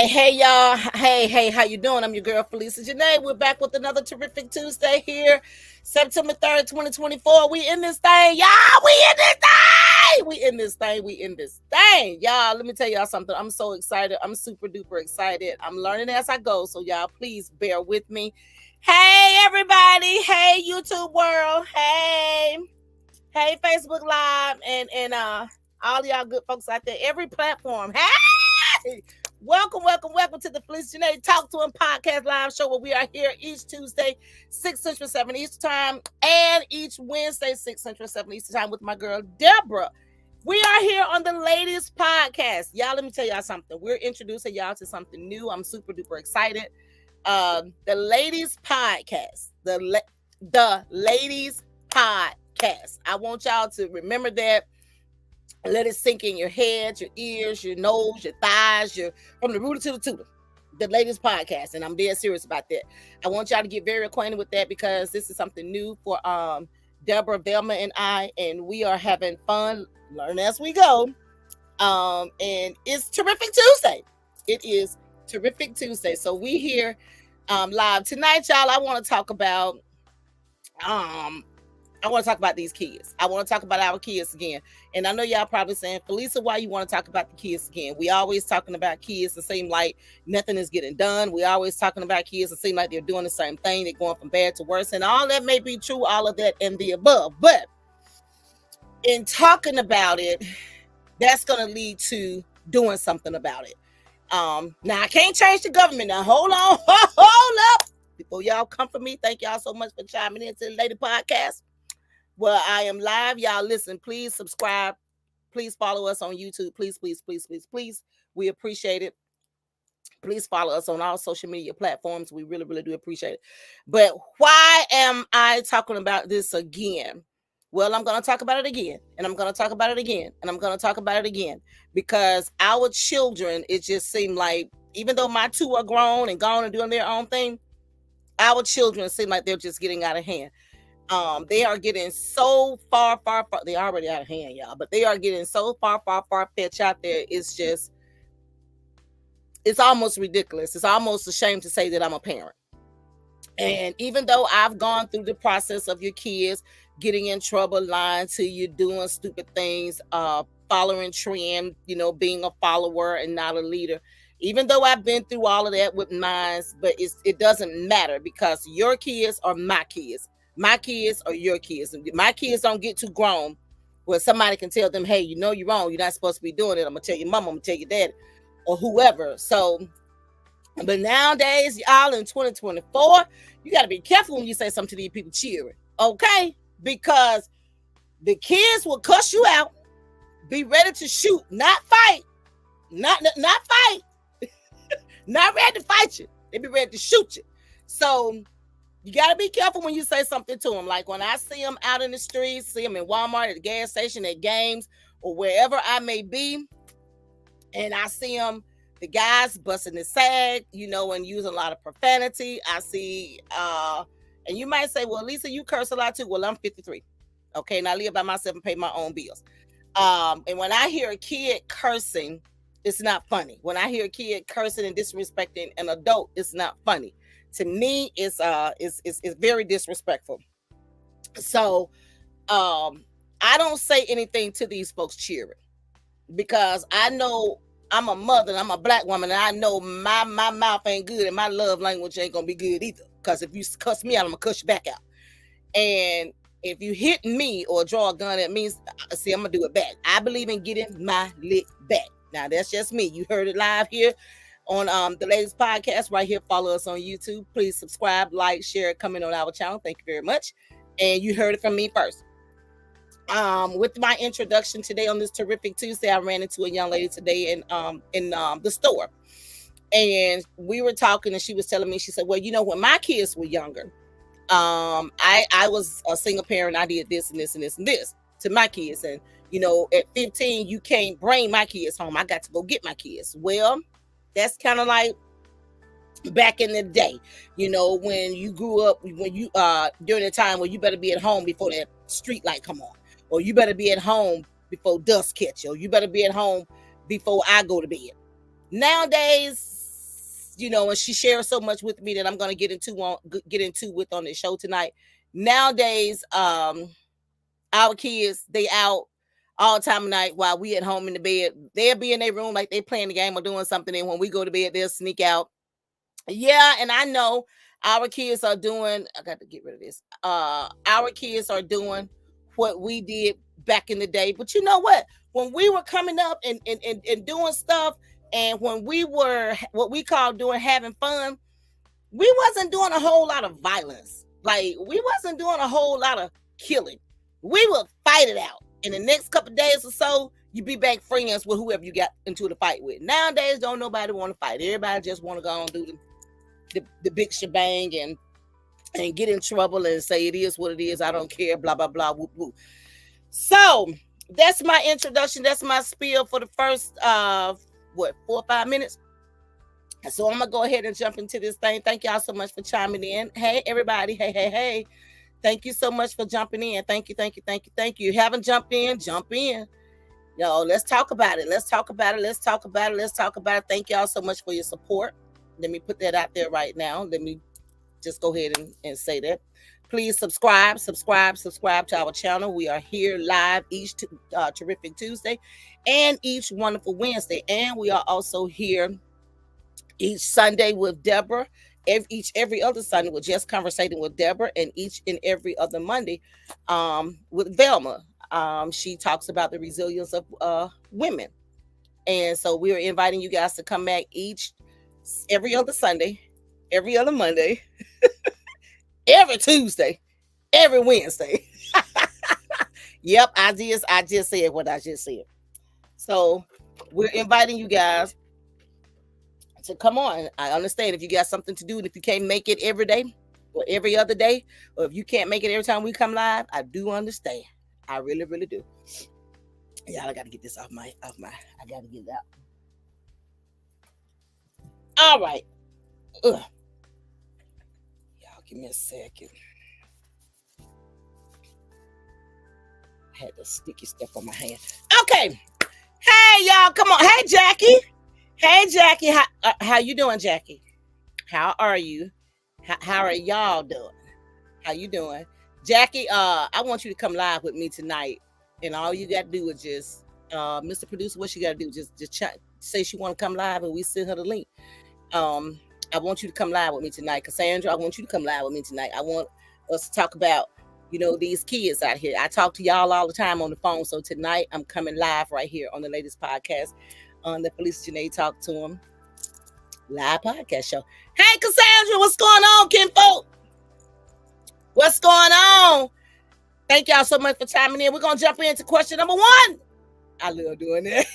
Hey, y'all. Hey, how you doing? I'm your girl, Falisa Janae. We're back with another terrific Tuesday here, September 3rd, 2024. We in this thing, y'all. We in this thing. Y'all, let me tell y'all something. I'm so excited. I'm super duper excited. I'm learning as I go, so y'all please bear with me. Hey, everybody. Hey, YouTube world. Hey, Facebook Live and all y'all good folks out there. Every platform. Hey! Welcome to the Felice Janae Talk to Him podcast live show where we are here each Tuesday, 6 Central 7 Eastern Time, and each Wednesday, 6 Central 7 Eastern Time with my girl, Deborah. We are here on the Ladies Podcast. Y'all, let me tell y'all something. We're introducing y'all to something new. I'm super duper excited. The Ladies Podcast. The Ladies Podcast. I want y'all to remember that. Let it sink in your head, your ears, your nose, your thighs, from the rooter to the tutor. The Ladies Podcast, and I'm dead serious about that. I want y'all to get very acquainted with that because this is something new for Deborah, Velma, and I, and we are having fun, learn as we go. And it's Terrific Tuesday. It is Terrific Tuesday. So we here live tonight, y'all. I want to talk about these kids. I want to talk about our kids again. And I know y'all probably saying, Falisa, why you want to talk about the kids again? We always talking about kids. It seems like nothing is getting done. We always talking about kids. It seems like they're doing the same thing. They're going from bad to worse. And all that may be true, all of that and the above. But in talking about it, that's going to lead to doing something about it. Now, I can't change the government. Now, hold on. Hold up. Before y'all come for me, thank y'all so much for chiming into the Lady Podcast. Well, I am live. Y'all listen, please subscribe. Please follow us on YouTube. Please. We appreciate it. Please follow us on all social media platforms. We really, really do appreciate it. But why am I talking about this again? Well, I'm going to talk about it again. And I'm going to talk about it again. And I'm going to talk about it again. Because our children, it just seemed like, even though my two are grown and gone and doing their own thing, our children seem like they're just getting out of hand. They are getting so far. They're already out of hand, y'all, but they are getting so far fetched out there. It's almost ridiculous. It's almost a shame to say that I'm a parent. And even though I've gone through the process of your kids getting in trouble, lying to you, doing stupid things, following trend, being a follower and not a leader, even though I've been through all of that with mine, but it doesn't matter because your kids are my kids. My kids are your kids. My kids don't get too grown where somebody can tell them, hey, you're wrong. You're not supposed to be doing it. I'm going to tell your mom, I'm going to tell your dad, or whoever. So, but nowadays, y'all in 2024, you got to be careful when you say something to these people cheering, okay? Because the kids will cuss you out, be ready to shoot, not fight, not fight, not ready to fight you. They be ready to shoot you. So, you got to be careful when you say something to them. Like when I see them out in the streets, see them in Walmart, at the gas station, at games, or wherever I may be, and I see them, the guys busting the sag, and using a lot of profanity. I see, and you might say, well, Lisa, you curse a lot too. Well, I'm 53. Okay, and I live by myself and pay my own bills. And when I hear a kid cursing, it's not funny. When I hear a kid cursing and disrespecting an adult, it's not funny. To me, it's very disrespectful. So I don't say anything to these folks cheering because I know I'm a mother and I'm a black woman and I know my mouth ain't good and my love language ain't gonna be good either. Because if you cuss me out, I'm gonna cuss you back out. And if you hit me or draw a gun at me, see, I'm gonna do it back. I believe in getting my lick back. Now that's just me. You heard it live here on the Ladies Podcast right here. Follow us on YouTube. Please subscribe, like, share, comment on our channel. Thank you very much. And you heard it from me first. With my introduction today on this Terrific Tuesday, I ran into a young lady today in the store. And we were talking and she was telling me, she said, well, when my kids were younger, I was a single parent. I did this and this and this and this to my kids. And, at 15, you can't bring my kids home. I got to go get my kids. Well, that's kind of like back in the day, when you grew up, when you during the time where you better be at home before that street light come on, or you better be at home before dusk catch you, or you better be at home before I go to bed. Nowadays, and she shares so much with me that I'm going to get into with on the show tonight. Nowadays, our kids, they out all time of night while we at home in the bed. They'll be in their room like they playing the game or doing something, and when we go to bed, they'll sneak out. Yeah, and I know our kids are doing. I got to get rid of this. Our kids are doing what we did back in the day. But you know what? When we were coming up and doing stuff, and when we were what we call doing having fun, we wasn't doing a whole lot of violence. Like we wasn't doing a whole lot of killing. We would fight it out. In the next couple of days or so, you be back friends with whoever you got into the fight with. Nowadays, don't nobody want to fight. Everybody just want to go and do the big shebang and get in trouble and say it is what it is. I don't care. Blah blah blah. Whoop whoop. So that's my introduction. That's my spiel for the first 4 or 5 minutes. So I'm gonna go ahead and jump into this thing. Thank y'all so much for chiming in. Hey everybody. Hey. Thank you so much for jumping in. Thank you. You haven't jumped in, jump in. Yo, let's talk about it. Let's talk about it. Thank y'all so much for your support. Let me put that out there right now. Let me just go ahead and say that. Please subscribe to our channel. We are here live each terrific Tuesday and each wonderful Wednesday. And we are also here each Sunday with Deborah. Every other Sunday with Just Conversating with Deborah, and each and every other Monday with Velma. She talks about the resilience of women. And so we're inviting you guys to come back every other Sunday, every other Monday, every Tuesday, every Wednesday. Yep, I just said what I just said. So we're inviting you guys to come on. I understand if you got something to do, and if you can't make it every day or every other day, or if you can't make it every time we come live, I do understand. I really, really do. Yeah, I gotta get this off my I gotta get it out. All right. Ugh. Y'all give me a second. I had the sticky stuff on my hand. Okay. Hey y'all, come on. Hey Jackie. Hey Jackie, how you doing, Jackie? How are you? How are y'all doing? How you doing, Jackie? I want you to come live with me tonight, and all you got to do is just, Mr. Producer, what she got to do? Just say she want to come live, and we send her the link. I want you to come live with me tonight, Cassandra. I want you to come live with me tonight. I want us to talk about, these kids out here. I talk to y'all all the time on the phone, so tonight I'm coming live right here on the latest podcast. On the Falisa Janae Talk to Him live podcast show. Hey Cassandra, what's going on, Kinfolk? What's going on? Thank y'all so much for chiming in. We're gonna jump into question number 1. I love doing that.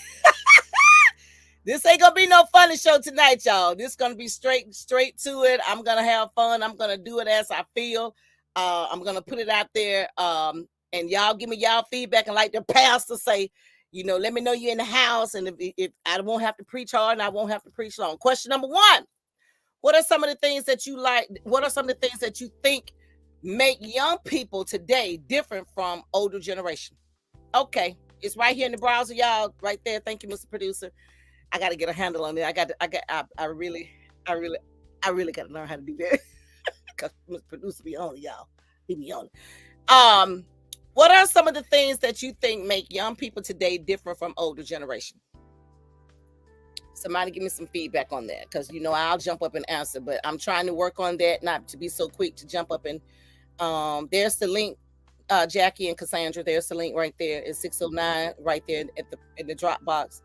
This ain't gonna be no funny show tonight, y'all. This is gonna be straight to it. I'm gonna have fun. I'm gonna do it as I feel. I'm gonna put it out there. And y'all give me y'all feedback, and like the pastor say, let me know you're in the house, and if I won't have to preach hard and I won't have to preach long. Question number 1: what are some of the things that you like? What are some of the things that you think make young people today different from older generation? Okay, it's right here in the browser, y'all, right there. Thank you, Mr. Producer. I got to get a handle on it. I really got to learn how to do that because Mr. Producer be on it, y'all. He be on it. What are some of the things that you think make young people today different from older generation? Somebody give me some feedback on that, because I'll jump up and answer, but I'm trying to work on that, not to be so quick to jump up and there's the link, Jackie and Cassandra. There's the link right there. It's 609 right there in the Dropbox.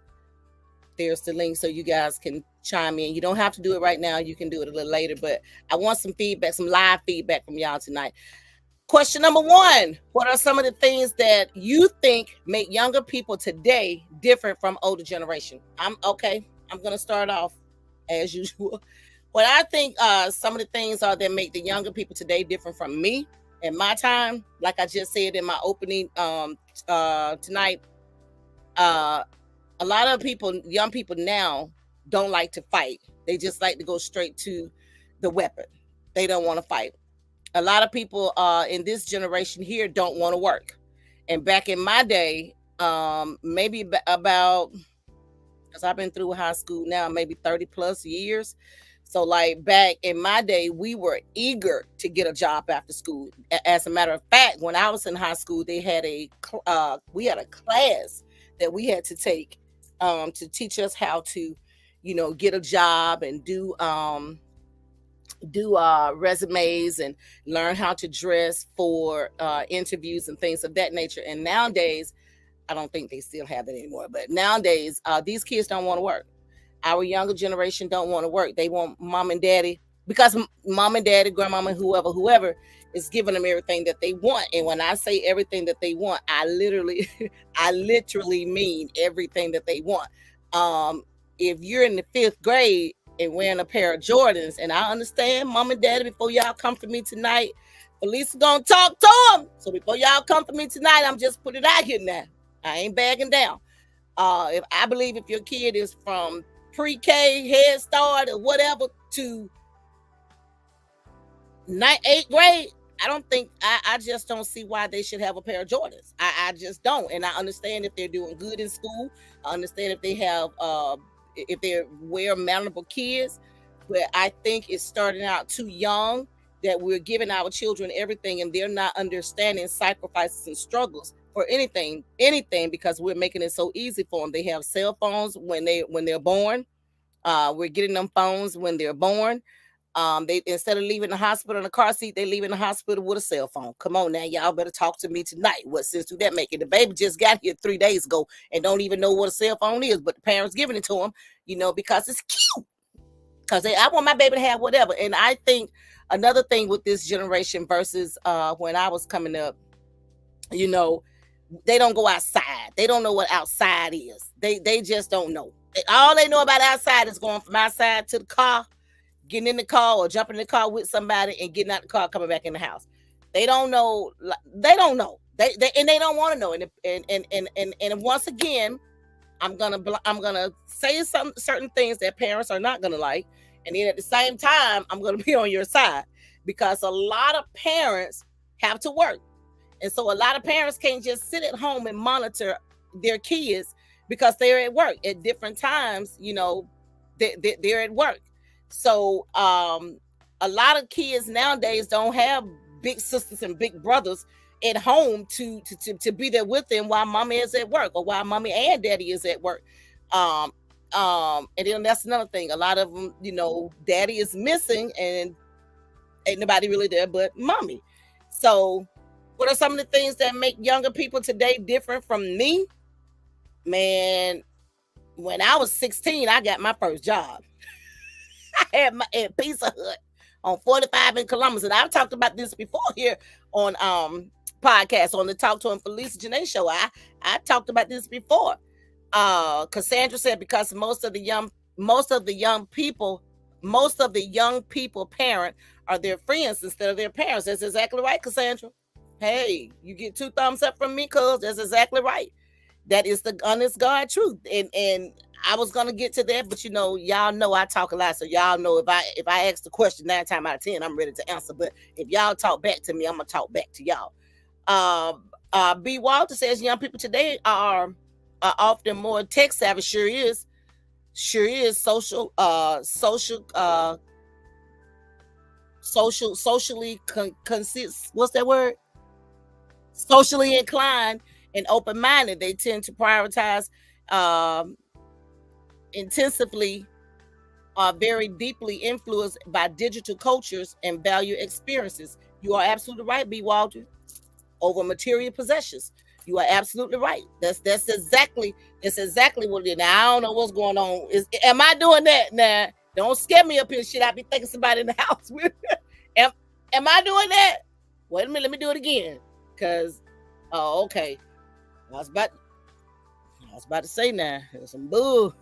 There's the link so you guys can chime in. You don't have to do it right now. You can do it a little later, but I want some feedback, some live feedback from y'all tonight. Question number 1: what are some of the things that you think make younger people today different from older generation? I'm going to start off as usual. What I think some of the things are that make the younger people today different from me and my time, like I just said in my opening tonight, a lot of young people now don't like to fight. They just like to go straight to the weapon. They don't want to fight. A lot of people in this generation here don't want to work. And back in my day, maybe about, because I've been through high school now, maybe 30 plus years. So, like back in my day, we were eager to get a job after school. As a matter of fact, when I was in high school, they had we had a class that we had to take to teach us how to, get a job and do resumes and learn how to dress for interviews and things of that nature. And nowadays, I don't think they still have that anymore. But nowadays, these kids don't want to work. Our younger generation don't want to work. They want mom and daddy, because mom and daddy, grandmama, whoever is giving them everything that they want. And when I say everything that they want, I literally, I literally mean everything that they want. If you're in the 5th grade and wearing a pair of Jordans, and I understand, mom and daddy, before y'all come for me tonight, Falisa gonna talk to them. So before y'all come for me tonight, I'm just putting it out here now. I ain't bagging down. If I believe if your kid is from pre-K, Head Start, or whatever to 8th grade, I just don't see why they should have a pair of Jordans. I just don't. And I understand if they're doing good in school. I understand if they have if they're well-mannerable kids, but I think it's starting out too young, that we're giving our children everything and they're not understanding sacrifices and struggles for anything, because we're making it so easy for them. They have cell phones when they're born. We're getting them phones when they're born. They, instead of leaving the hospital in a car seat, they leave in the hospital with a cell phone. Come on now, y'all better talk to me tonight. What sense do that make? It? The baby just got here 3 days ago and don't even know what a cell phone is, but the parents giving it to them, because it's cute. Because I want my baby to have whatever. And I think another thing with this generation versus when I was coming up, they don't go outside. They don't know what outside is. They just don't know. All they know about outside is going from outside to the car, getting in the car or jumping in the car with somebody and getting out the car, coming back in the house. They don't know. They don't know. They they don't want to know. And once again, I'm gonna say some certain things that parents are not gonna like, and then at the same time, I'm gonna be on your side, because a lot of parents have to work. And so a lot of parents can't just sit at home and monitor their kids because they're at work at different times. They're at work. So a lot of kids nowadays don't have big sisters and big brothers at home to be there with them while mommy is at work, or while mommy and daddy is at work. And then that's another thing. A lot of them, daddy is missing and ain't nobody really there but mommy. So what are some of the things that make younger people today different from me? Man, when I was 16, I got my first job. I had my at Pizza Hut on 45 in Columbus. And I've talked about this before here on podcast, on the Talk to Him Falisa Janae show. I talked about this before. Cassandra said because most of the young people parent are their friends instead of their parents. That's exactly right, Cassandra. Hey, you get 2 thumbs up from me, cuz that's exactly right. That is the honest God truth. And I was gonna get to that, but y'all know I talk a lot, so y'all know if I ask the question 9 times out of 10, I'm ready to answer. But if y'all talk back to me, I'm gonna talk back to y'all. B. Walter says young people today are often more tech savvy. Sure is socially what's that word? Socially inclined and open-minded. They tend to prioritize intensively, are very deeply influenced by digital cultures and value experiences. You are absolutely right, B. Walter. Over material possessions. You are absolutely right. That's exactly what it is. Now I don't know what's going on. Am I doing that now? Don't scare me up here, shit. I be thinking somebody in the house. am I doing that? Wait a minute, let me do it again. Cause okay. I was about to say now. There's some boo.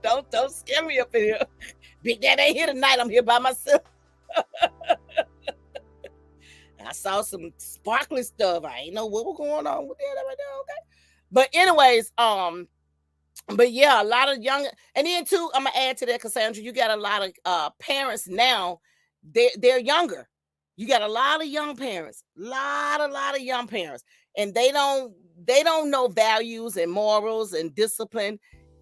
don't scare me up in here. Big Dad ain't here tonight. I'm here by myself. I saw some sparkly stuff. I ain't know what was going on with that right there. Okay. But anyways, but yeah, a lot of young, and then too, I'm gonna add to that, Cassandra, you got a lot of parents now, they're younger. You got a lot of young parents, lot of young parents, and they don't know values and morals and discipline,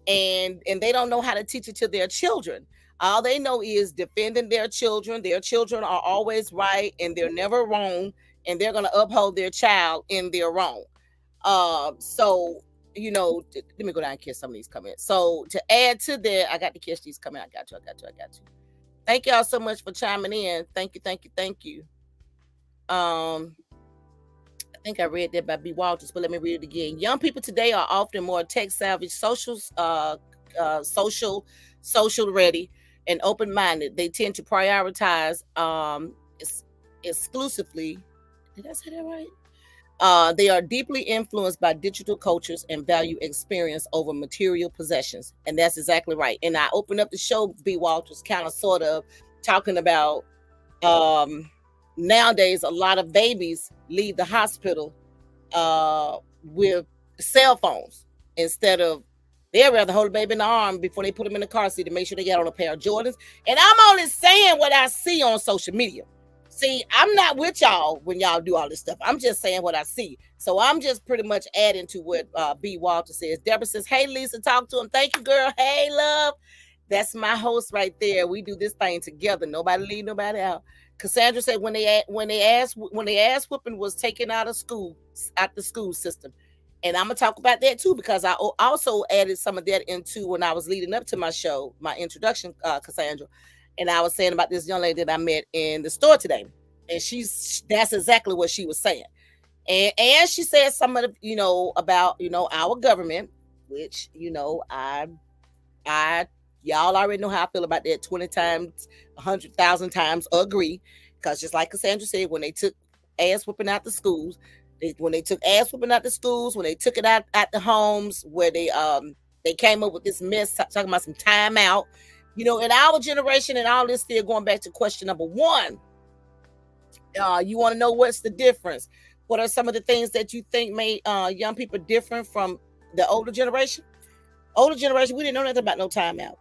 and they don't know how to teach it to their children. All they know is defending their children. Their children are always right and they're never wrong, and they're going to uphold their child in their wrong. So let me go down and kiss some of these comments. So to add to that, I got to kiss these comments. I got you. Thank y'all so much for chiming in. Thank you. I think I read that by B. Walters, but let me read it again. Young people today are often more tech savvy, social ready, and open minded. They tend to prioritize exclusively. Did I say that right? They are deeply influenced by digital cultures and value experience over material possessions. And that's exactly right. And I opened up the show, B. Walters, kind of sort of talking about nowadays a lot of babies leave the hospital with cell phones instead of they'd rather hold the baby in the arm before they put them in the car seat to make sure they get on a pair of Jordans. And I'm only saying what I see on social media. See, I'm not with y'all when y'all do all this stuff. I'm just saying what I see. So I'm just pretty much adding to what B. Walter says. Deborah says, hey, Lisa, talk to him. Thank you, girl. Hey, love. That's my host right there. We do this thing together. Nobody leave nobody out. Cassandra said when they asked whooping was taken out of the school system. And I'm gonna talk about that too, because I also added some of that into when I was leading up to my show, my introduction, Cassandra. And I was saying about this young lady that I met in the store today. And that's exactly what she was saying. And she said some of the, about, our government, which, I y'all already know how I feel about that 20 times, 100,000 times agree. Because just like Cassandra said, when they took ass whooping out the schools, when they took it out at the homes, where they came up with this mess talking about some time out, in our generation, and all this still going back to question number one. You want to know what's the difference? What are some of the things that you think made young people different from the older generation? Older generation, we didn't know nothing about no time out.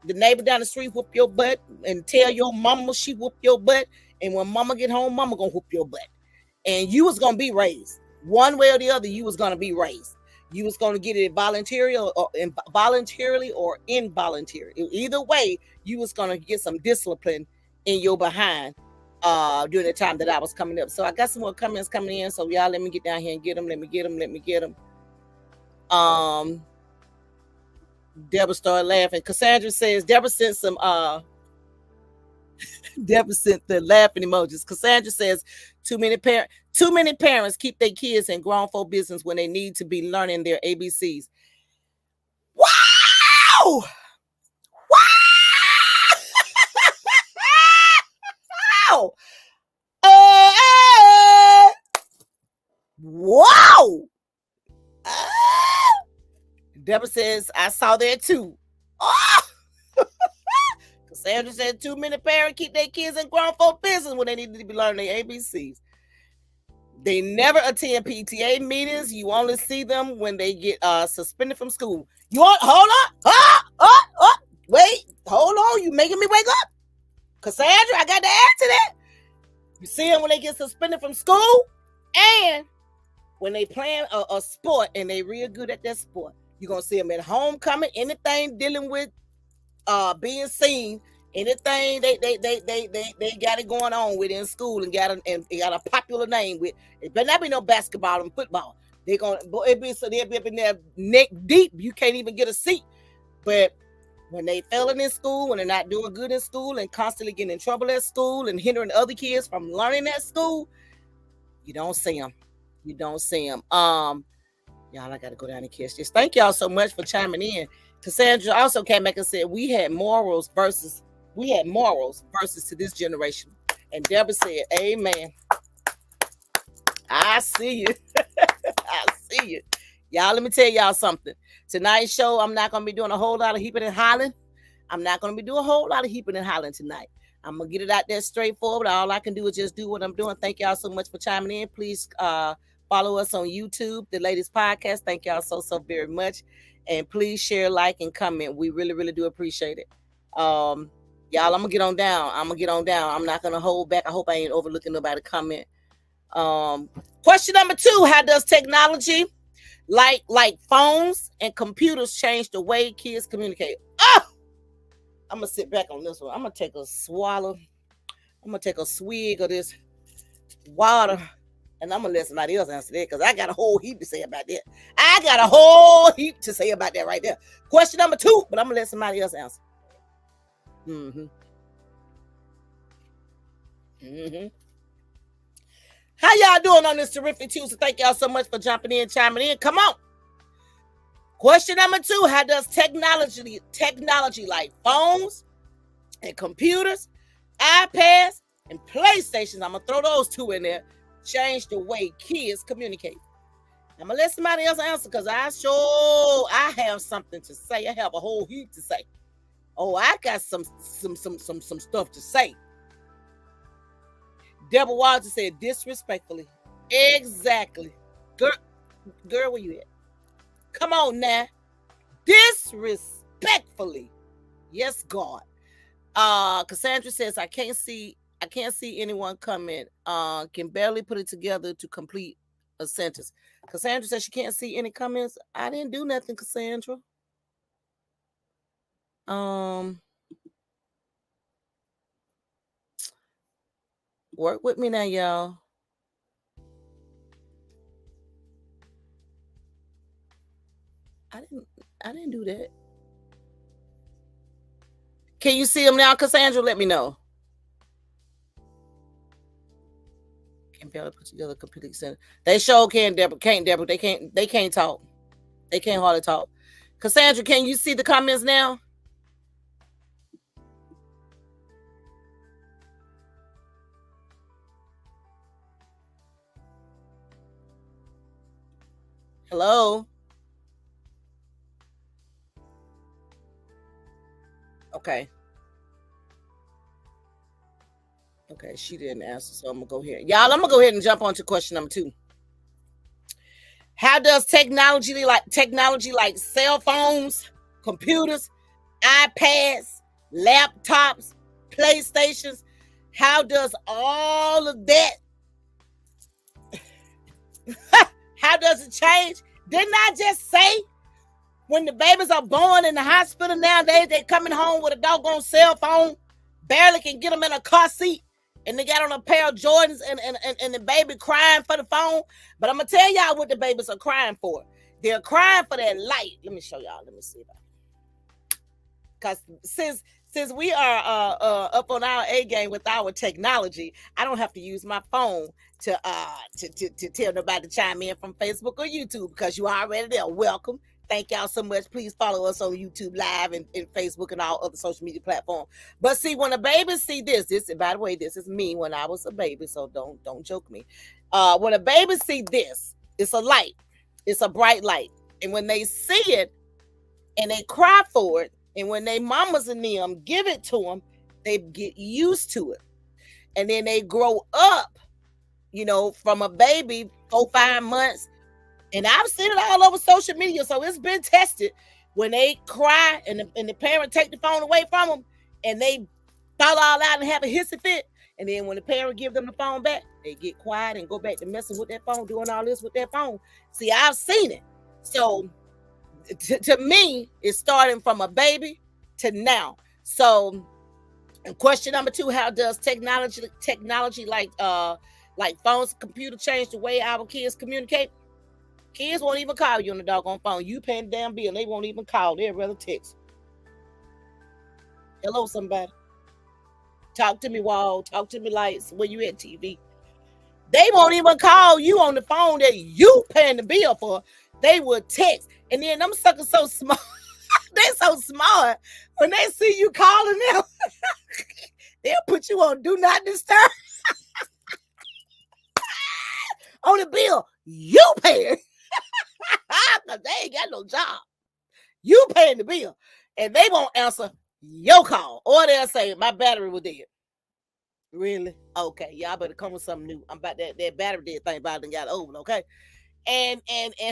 The neighbor down the street whoop your butt and tell your mama she whoop your butt. And when mama get home, mama gonna whoop your butt. And you was gonna be raised. One way or the other, you was gonna be raised. You was gonna get it voluntarily or involuntary. Either way, you was gonna get some discipline in your behind during the time that I was coming up. So I got some more comments coming in. So y'all let me get down here and get them. Let me get them. Deborah started laughing. Cassandra says Deborah sent some Deborah sent the laughing emojis. Cassandra says too many parents keep their kids in grown folk business when they need to be learning their ABCs. Wow! Wow! Wow! Deborah says, I saw that too. Oh! Cassandra said too many parents keep their kids in grown folk business when they need to be learning their ABCs. They never attend PTA meetings. You only see them when they get suspended from school. Hold on. Wait, hold on. You making me wake up. Cassandra, I got to add to that. You see them when they get suspended from school and when they playing a sport and they real good at that sport. You're going to see them at homecoming, anything dealing with being seen, anything they got it going on with in school and got a popular name with. It better not be no basketball and football. They'll be up in there neck deep. You can't even get a seat. But when they failing in school, when they're not doing good in school and constantly getting in trouble at school and hindering other kids from learning at school, you don't see them. Y'all, I gotta go down and catch this. Thank y'all so much for chiming in. Cassandra also came back and said we had morals versus to this generation. And Deborah said, amen. I see you. I see you. Y'all, let me tell y'all something. Tonight's show, I'm not going to be doing a whole lot of heaping and hollering. I'm not going to be doing a whole lot of heaping and hollering tonight. I'm going to get it out there straightforward. All I can do is just do what I'm doing. Thank y'all so much for chiming in. Please follow us on YouTube, The Ladies Podcast. Thank y'all so very much. And please share, like, and comment. We really, really do appreciate it. Y'all, I'm going to get on down. I'm not going to hold back. I hope I ain't overlooking nobody comment. Question number 2, how does technology like phones and computers change the way kids communicate? I'm gonna sit back on this one. I'm gonna take a swallow. I'm gonna take a swig of this water, and I'm gonna let somebody else answer that because I got a whole heap to say about that. I got a whole heap to say about that right there. Question number 2, but I'm gonna let somebody else answer. Mm-hmm. Mm-hmm. How y'all doing on this terrific Tuesday? Thank y'all so much for jumping in, chiming in. Come on. Question number 2: how does technology like phones and computers, iPads, and PlayStations, I'm gonna throw those 2 in there, change the way kids communicate? I'm gonna let somebody else answer because I have something to say. I have a whole heap to say. Oh, I got some stuff to say. Deborah Walter said disrespectfully. Exactly. Girl, where you at? Come on now. Disrespectfully. Yes, God. Cassandra says I can't see anyone comment. Can barely put it together to complete a sentence. Cassandra says she can't see any comments. I didn't do nothing, Cassandra. Work with me now, y'all. I didn't do that. Can you see them now, Cassandra? Let me know. Can barely put together a complete sentence. They sure can, Deborah. Can't Deborah? They can't talk. They can't hardly talk. Cassandra, can you see the comments now? Hello? Okay. Okay, she didn't answer, so I'm gonna go ahead. Y'all, I'm gonna go ahead and jump on to question number 2. How does technology like cell phones, computers, iPads, laptops, PlayStations, how does all of that how does it change? Didn't I just say when the babies are born in the hospital nowadays, they're coming home with a doggone cell phone, barely can get them in a car seat, and they got on a pair of Jordans and the baby crying for the phone? But I'm going to tell y'all what the babies are crying for. They're crying for that light. Let me show y'all. Let me see that. Because since we are up on our A game with our technology, I don't have to use my phone to tell nobody to chime in from Facebook or YouTube because you are already there. Welcome. Thank y'all so much. Please follow us on YouTube Live and Facebook and all other social media platforms. But see, when a baby see this, by the way, this is me when I was a baby, so don't joke me. When a baby see this, it's a light. It's a bright light. And when they see it and they cry for it, and when they mamas and them give it to them, they get used to it. And then they grow up, from a baby, 4-5 months. And I've seen it all over social media, so it's been tested. When they cry and the parent take the phone away from them, and they fall all out and have a hissy fit, and then when the parent give them the phone back, they get quiet and go back to messing with that phone, doing all this with that phone. See, I've seen it. So to me, it's starting from a baby to now. So, question number 2: how does technology like phones and computer change the way our kids communicate? Kids won't even call you on the doggone phone. You paying the damn bill, and they won't even call. They'd rather text. Hello, somebody. Talk to me, Wall. Talk to me, Lights. Where you at, TV? They won't even call you on the phone that you paying the bill for. They will text. And then them suckers so smart. They so smart. When they see you calling them, they'll put you on do not disturb on the bill. You paying. Because they ain't got no job. You paying the bill. And they won't answer your call. Or they'll say, my battery was dead. Really? Okay. Y'all better come with something new. I'm about that battery dead thing about it got old, okay? And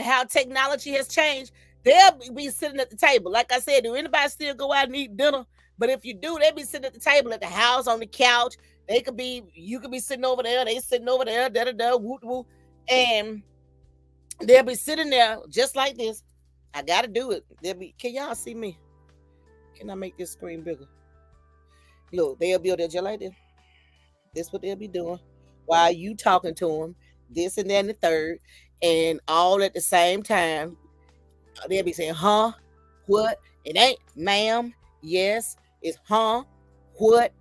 how technology has changed. They'll be sitting at the table. Like I said, do anybody still go out and eat dinner? But if you do, they'll be sitting at the table at the house on the couch. You could be sitting over there. They sitting over there, da-da-da, woo-woo. And they'll be sitting there just like this. I got to do it. Can y'all see me? Can I make this screen bigger? Look, they'll be there just like this. This what they'll be doing while you talking to them, this and that and the third, and all at the same time. They'll be saying, huh? What? It ain't, ma'am. Yes. It's huh? What?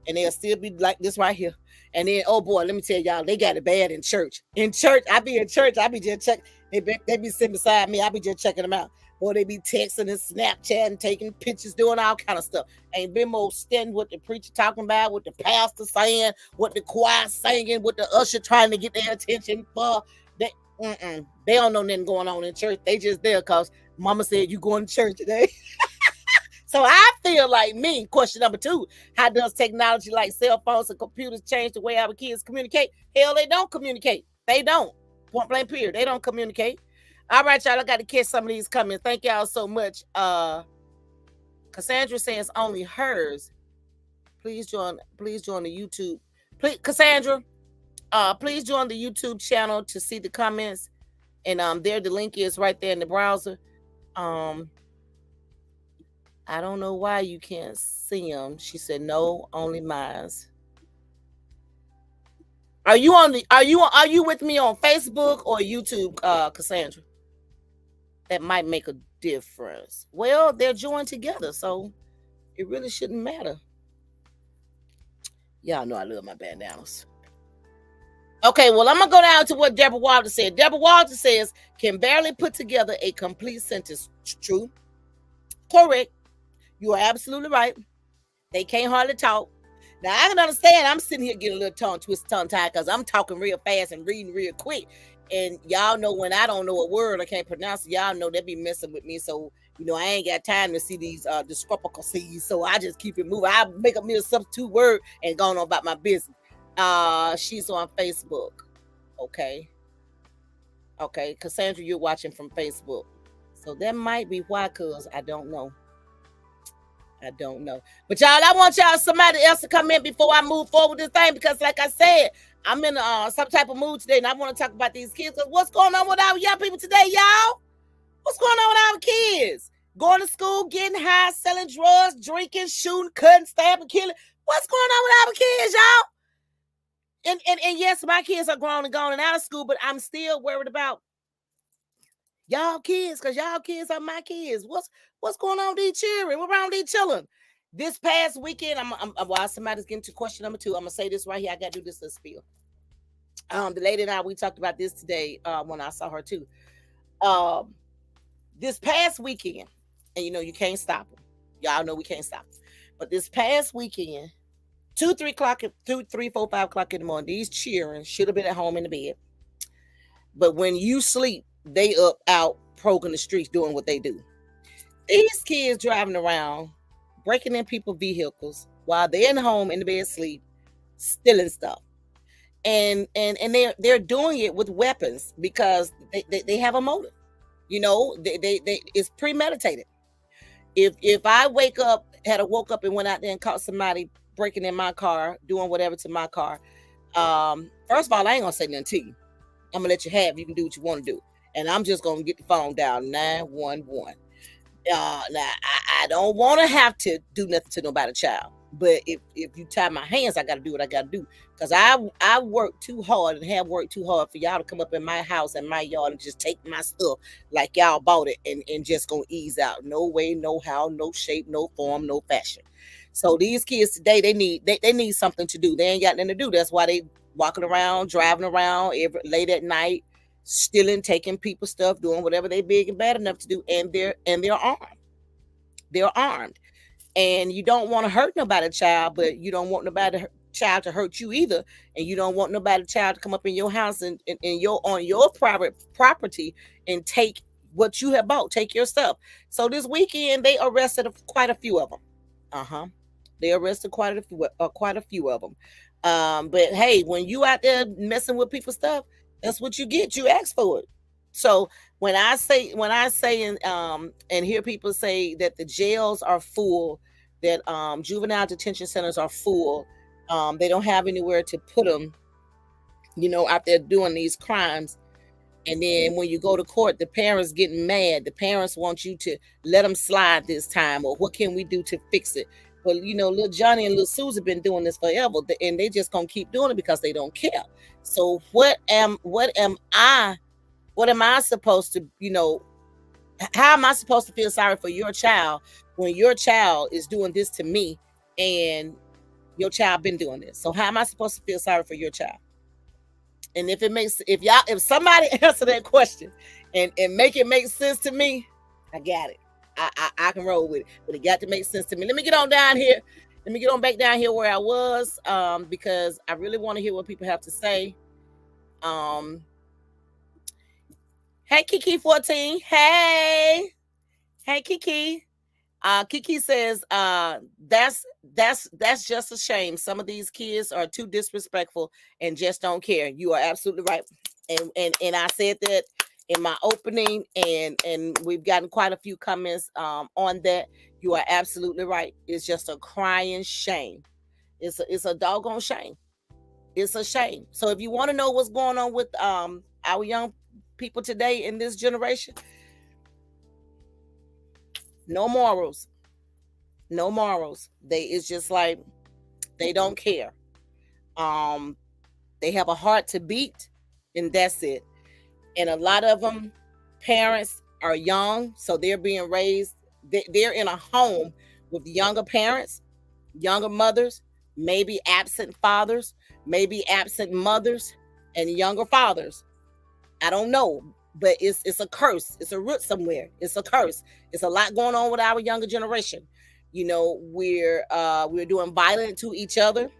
And they'll still be like this right here. And then, oh boy, let me tell y'all, they got it bad in church. In church, I be in church, I be just checking. They be sitting beside me, I be just checking them out. Or they be texting and Snapchatting, taking pictures, doing all kind of stuff. Ain't been more standing what the preacher talking about, what the pastor saying, what the choir singing, what the usher trying to get their attention for. They, they don't know nothing going on in church. They just there because mama said you going to church today. So I feel like me. Question number 2: how does technology like cell phones and computers change the way our kids communicate? Hell, they don't communicate. They don't. Point blank period. They don't communicate. All right, y'all. I got to catch some of these coming. Thank y'all so much. Cassandra says only hers. Please join the YouTube. Please, Cassandra. Please join the YouTube channel to see the comments. And there the link is right there in the browser. I don't know why you can't see them. She said no, only mine. Are you with me on Facebook or YouTube, Cassandra? That might make a difference. Well, they're joined together, so it really shouldn't matter. Y'all know I love my bandanas. Okay, well, I'm going to go down to what Deborah Walter said. Deborah Walter says, can barely put together a complete sentence. True. Correct. You are absolutely right. They can't hardly talk. Now, I can understand I'm sitting here getting a little tongue-tied because I'm talking real fast and reading real quick. And y'all know when I don't know a word, I can't pronounce it, y'all know they be messing with me. So, I ain't got time to see these discrepancies. So I just keep it moving. I make a mere substitute word and go on about my business. She's on Facebook. Okay. Cassandra, you're watching from Facebook. So that might be why, cuz I don't know. But y'all, I want somebody else to come in before I move forward with this thing, because like I said, I'm in some type of mood today, and I want to talk about these kids. Because what's going on with our young people today, y'all? What's going on with our kids? Going to school, getting high, selling drugs, drinking, shooting, cutting, stabbing, killing. What's going on with our kids, y'all? And yes, my kids are grown and gone and out of school, but I'm still worried about y'all kids, because y'all kids are my kids. What's going on with these children? What's wrong with these children? This past weekend, while somebody's getting to question number 2, I'm gonna say this right here. I gotta do this little spiel. The lady and I, we talked about this today when I saw her too. This past weekend, and you can't stop them. Y'all know we can't stop them. But this past weekend, 2, 3 o'clock, 2, 3, 4, 5 o'clock in the morning, these children should have been at home in the bed. But when you sleep, they up out progging the streets doing what they do. These kids driving around, breaking in people's vehicles while they're in home in the bed sleep, stealing stuff. And they're doing it with weapons because they have a motive. It's premeditated. If I woke up and went out there and caught somebody breaking in my car, doing whatever to my car, first of all, I ain't gonna say nothing to you. I'm gonna let you have. You can do what you want to do, and I'm just gonna get the phone down 911. Now I don't want to have to do nothing to nobody, child. But if you tie my hands, I got to do what I got to do, because I work too hard and have worked too hard for y'all to come up in my house and my yard and just take my stuff like y'all bought it and just gonna ease out. No way, no how, no shape, no form, no fashion. So these kids today, they need something to do. They ain't got nothing to do. That's why they walking around, driving around late at night, stealing, taking people's stuff, doing whatever they big and bad enough to do, and they're armed. They're armed. And you don't want to hurt nobody, child, but you don't want nobody child to hurt you either. And you don't want nobody child to come up in your house and on your private property and take what you have bought, take your stuff. So this weekend they arrested quite a few of them. They arrested quite a few of them. But hey, when you out there messing with people's stuff, that's what you get. You ask for it. So when I say and hear people say that the jails are full, that juvenile detention centers are full, they don't have anywhere to put them, out there doing these crimes. And then when you go to court, the parents getting mad. The parents want you to let them slide this time, or what can we do to fix it? But little Johnny and little Susie been doing this forever, and they just gonna keep doing it because they don't care. So what am I supposed to, how am I supposed to feel sorry for your child when your child is doing this to me and your child been doing this? So how am I supposed to feel sorry for your child? And if somebody answer that question and make it make sense to me, I got it. I can roll with it, but it got to make sense to me. Let me get on down here. Let me get on back down here where I was, because I really want to hear what people have to say. Hey Kiki 14. Hey Kiki. Kiki says, that's just a shame. Some of these kids are too disrespectful and just don't care. You are absolutely right. And I said that in my opening, and we've gotten quite a few comments on that. You are absolutely right. It's just a crying shame. It's a doggone shame. It's a shame. So if you want to know what's going on with our young people today in this generation, no morals. It's just like they don't care. They have a heart to beat, and that's it. And a lot of them, parents are young, so they're being raised. They're in a home with younger parents, younger mothers, maybe absent fathers, maybe absent mothers, and younger fathers. I don't know, but it's a curse. It's a root somewhere. It's a curse. It's a lot going on with our younger generation. We're doing violent to each other,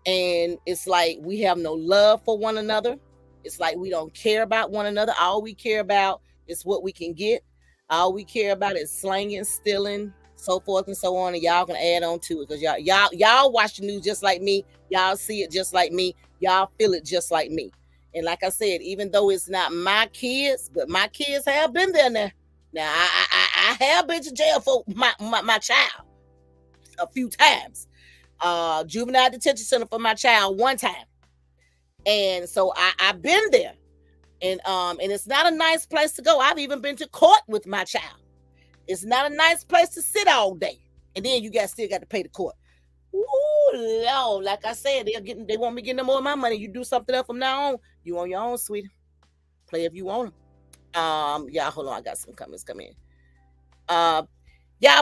and it's like we have no love for one another. It's like we don't care about one another. All we care about is what we can get. All we care about is slanging, stealing, so forth and so on. And y'all can add on to it, because y'all watch the news just like me. Y'all see it just like me. Y'all feel it just like me. And like I said, even though it's not my kids, but my kids have been there now. Now I have been to jail for my child a few times. Juvenile detention center for my child one time. And so I've been there. And it's not a nice place to go. I've even been to court with my child. It's not a nice place to sit all day. And then you still got to pay the court. Ooh, Lord, like I said, they won't be getting no more of my money. You do something else from now on, you on your own, sweetie. Play if you want them. Yeah, hold on, I got some comments come in. Y'all,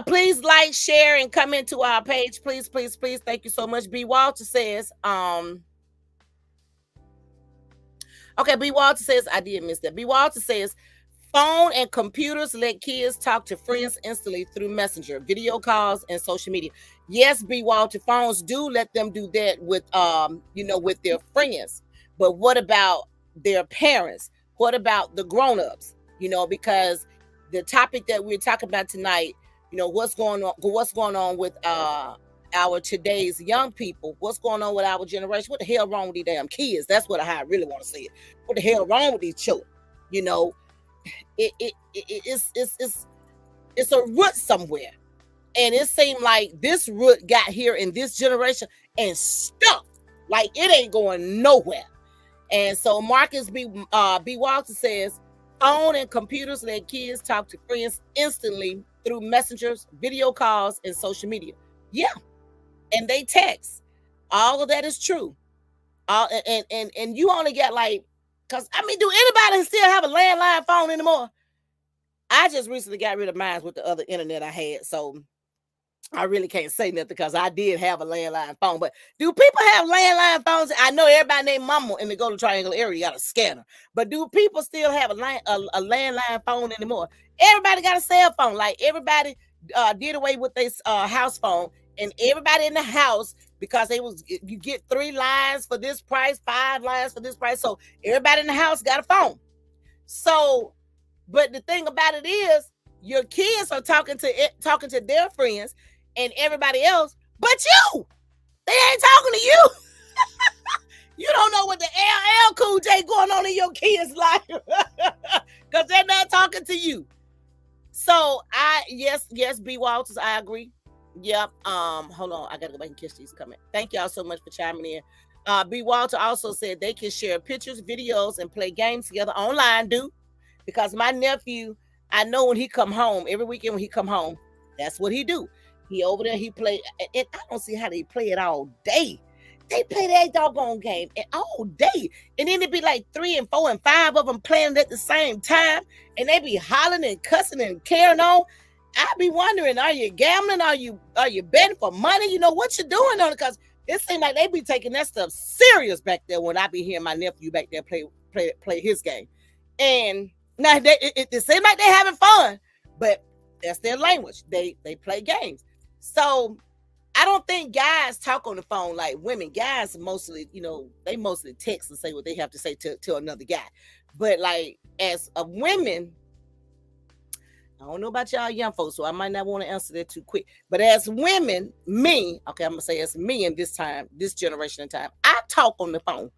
please like, share, and comment to our page. Please, please, please. Thank you so much. B. Walter says, okay, B. Walter says, I did miss that. B. Walter says, phone and computers let kids talk to friends instantly through Messenger, video calls, and social media. Yes, B. Walter, phones do let them do that with, with their friends. But what about their parents? What about the grown-ups? Because the topic that we're talking about tonight, what's going on with our today's young people? What's going on with our generation? What the hell wrong with these damn kids? That's what I really want to say it. What the hell wrong with these children? It's a root somewhere, and it seemed like this root got here in this generation and stuck. Like it ain't going nowhere. And so Marcus B. Walter says, phone and computers let kids talk to friends instantly through messengers, video calls, and social media. Yeah, and they text. All of that is true. And you only get because do anybody still have a landline phone anymore? I just recently got rid of mine with the other internet I had, so I really can't say nothing because I did have a landline phone. But do people have landline phones? I know everybody named Mama in the Golden Triangle area got a scanner, but do people still have a landline phone anymore? Everybody got a cell phone. Like everybody did away with this house phone, and everybody in the house, because you get 3 lines for this price, 5 lines for this price. So everybody in the house got a phone. So, but the thing about it is, your kids are talking to their friends and everybody else, but you, they ain't talking to you. You don't know what the LL Cool J going on in your kids' life because they're not talking to you. So yes, B. Walters, I agree. Yep. Hold on, I gotta go back and catch these comments. Thank y'all so much for chiming in. B. Walter also said they can share pictures, videos, and play games together online, because my nephew, I know when he come home, every weekend when he come home, That's what he do. He over there, he play, and I don't see how they play it all day. They play that doggone game and all day. And then it be like 3 and 4 and 5 of them playing at the same time. And they be hollering and cussing and carrying on. I be wondering, are you gambling? Are you betting for money? You know what you doing on it? Because it seems like they be taking that stuff serious back there when I be hearing my nephew back there play his game. And now it seems like they having fun, but that's their language. They play games. So I don't think guys talk on the phone like women. Guys mostly, they mostly text and say what they have to say to another guy. But like as a women, I don't know about y'all young folks, so I might not want to answer that too quick. But as women, I'm gonna say as me in this generation of time, I talk on the phone.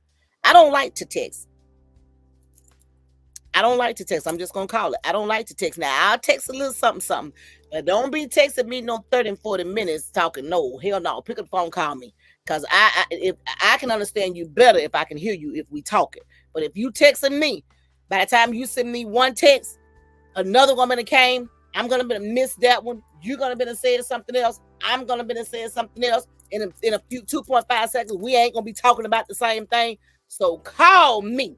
I don't like to text. I'm just gonna call it. I don't like to text. Now I'll text a little something. But don't be texting me no 30 and 40 minutes talking. No, hell no. Pick up the phone, call me. Because if I can understand you better if I can hear you if we talking. But if you texting me, by the time you send me one text, another woman came, I'm gonna be miss that one. You're gonna be saying something else. I'm gonna be saying something else. In a few 2.5 seconds, we ain't gonna be talking about the same thing. So call me.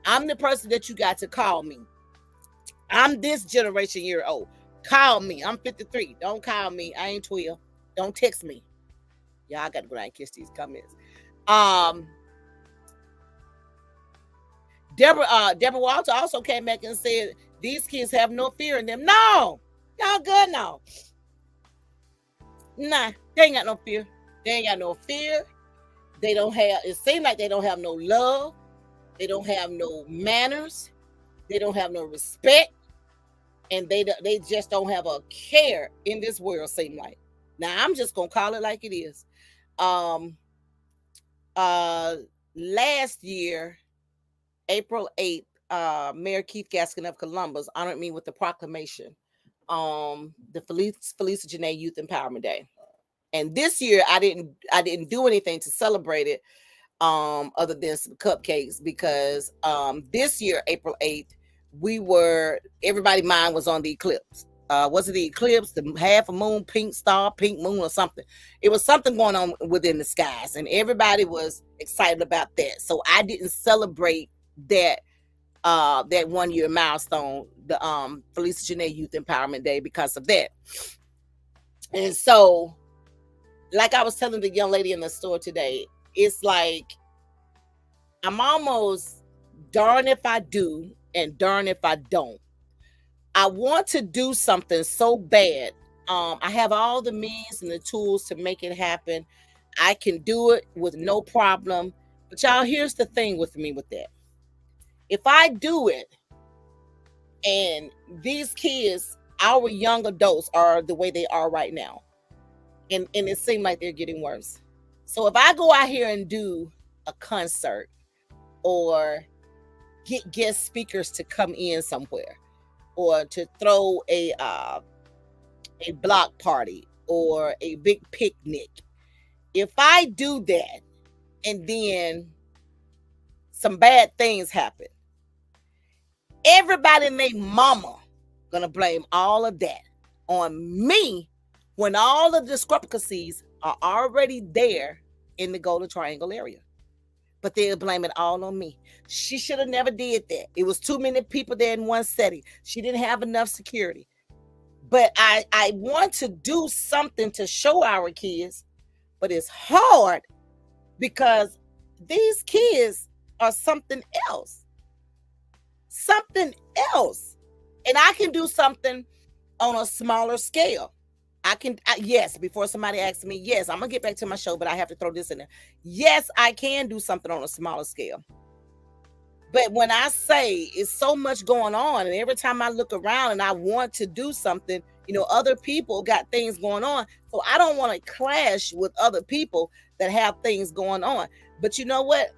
I'm the person that you got to call me. I'm this generation year old. Call me. I'm 53. Don't call me. I ain't 12. Don't text me. Y'all got to go down and kiss these comments. Deborah Walter also came back and said these kids have no fear in them. No, y'all good now. Nah, they ain't got no fear. They ain't got no fear. They don't have. It seems like they don't have no love. They don't have no manners. They don't have no respect. And they just don't have a care in this world, seem like. Now, I'm just going to call it like it is. Last year, April 8th, Mayor Keith Gaskin of Columbus honored me with the proclamation, the Falisa Janae Youth Empowerment Day. And this year, I didn't do anything to celebrate it other than some cupcakes because this year, April 8th, everybody's mind was on the eclipse. Was it the eclipse, the half a moon, pink star, pink moon or something? It was something going on within the skies and everybody was excited about that. So I didn't celebrate that 1 year milestone, the Falisa Janae Youth Empowerment Day because of that. And so, like I was telling the young lady in the store today, it's like, I'm almost darn if I do and darn if I don't. I want to do something so bad. I have all the means and the tools to make it happen. I can do it with no problem. But y'all, here's the thing with me with that. If I do it and these kids, our young adults are the way they are right now, and it seems like they're getting worse. So if I go out here and do a concert or get guest speakers to come in somewhere or to throw a block party or a big picnic, if I do that and then some bad things happen, everybody and their mama gonna blame all of that on me when all the discrepancies are already there in the Golden Triangle area. But they'll blame it all on me. She should have never did that. It was too many people there in one setting. She didn't have enough security. But I want to do something to show our kids, but it's hard because these kids are something else. Something else. And I can do something on a smaller scale. Yes, before somebody asks me, yes, I'm going to get back to my show, but I have to throw this in there. Yes, I can do something on a smaller scale. But when I say it's so much going on, and every time I look around and I want to do something, other people got things going on. So I don't want to clash with other people that have things going on. But you know what?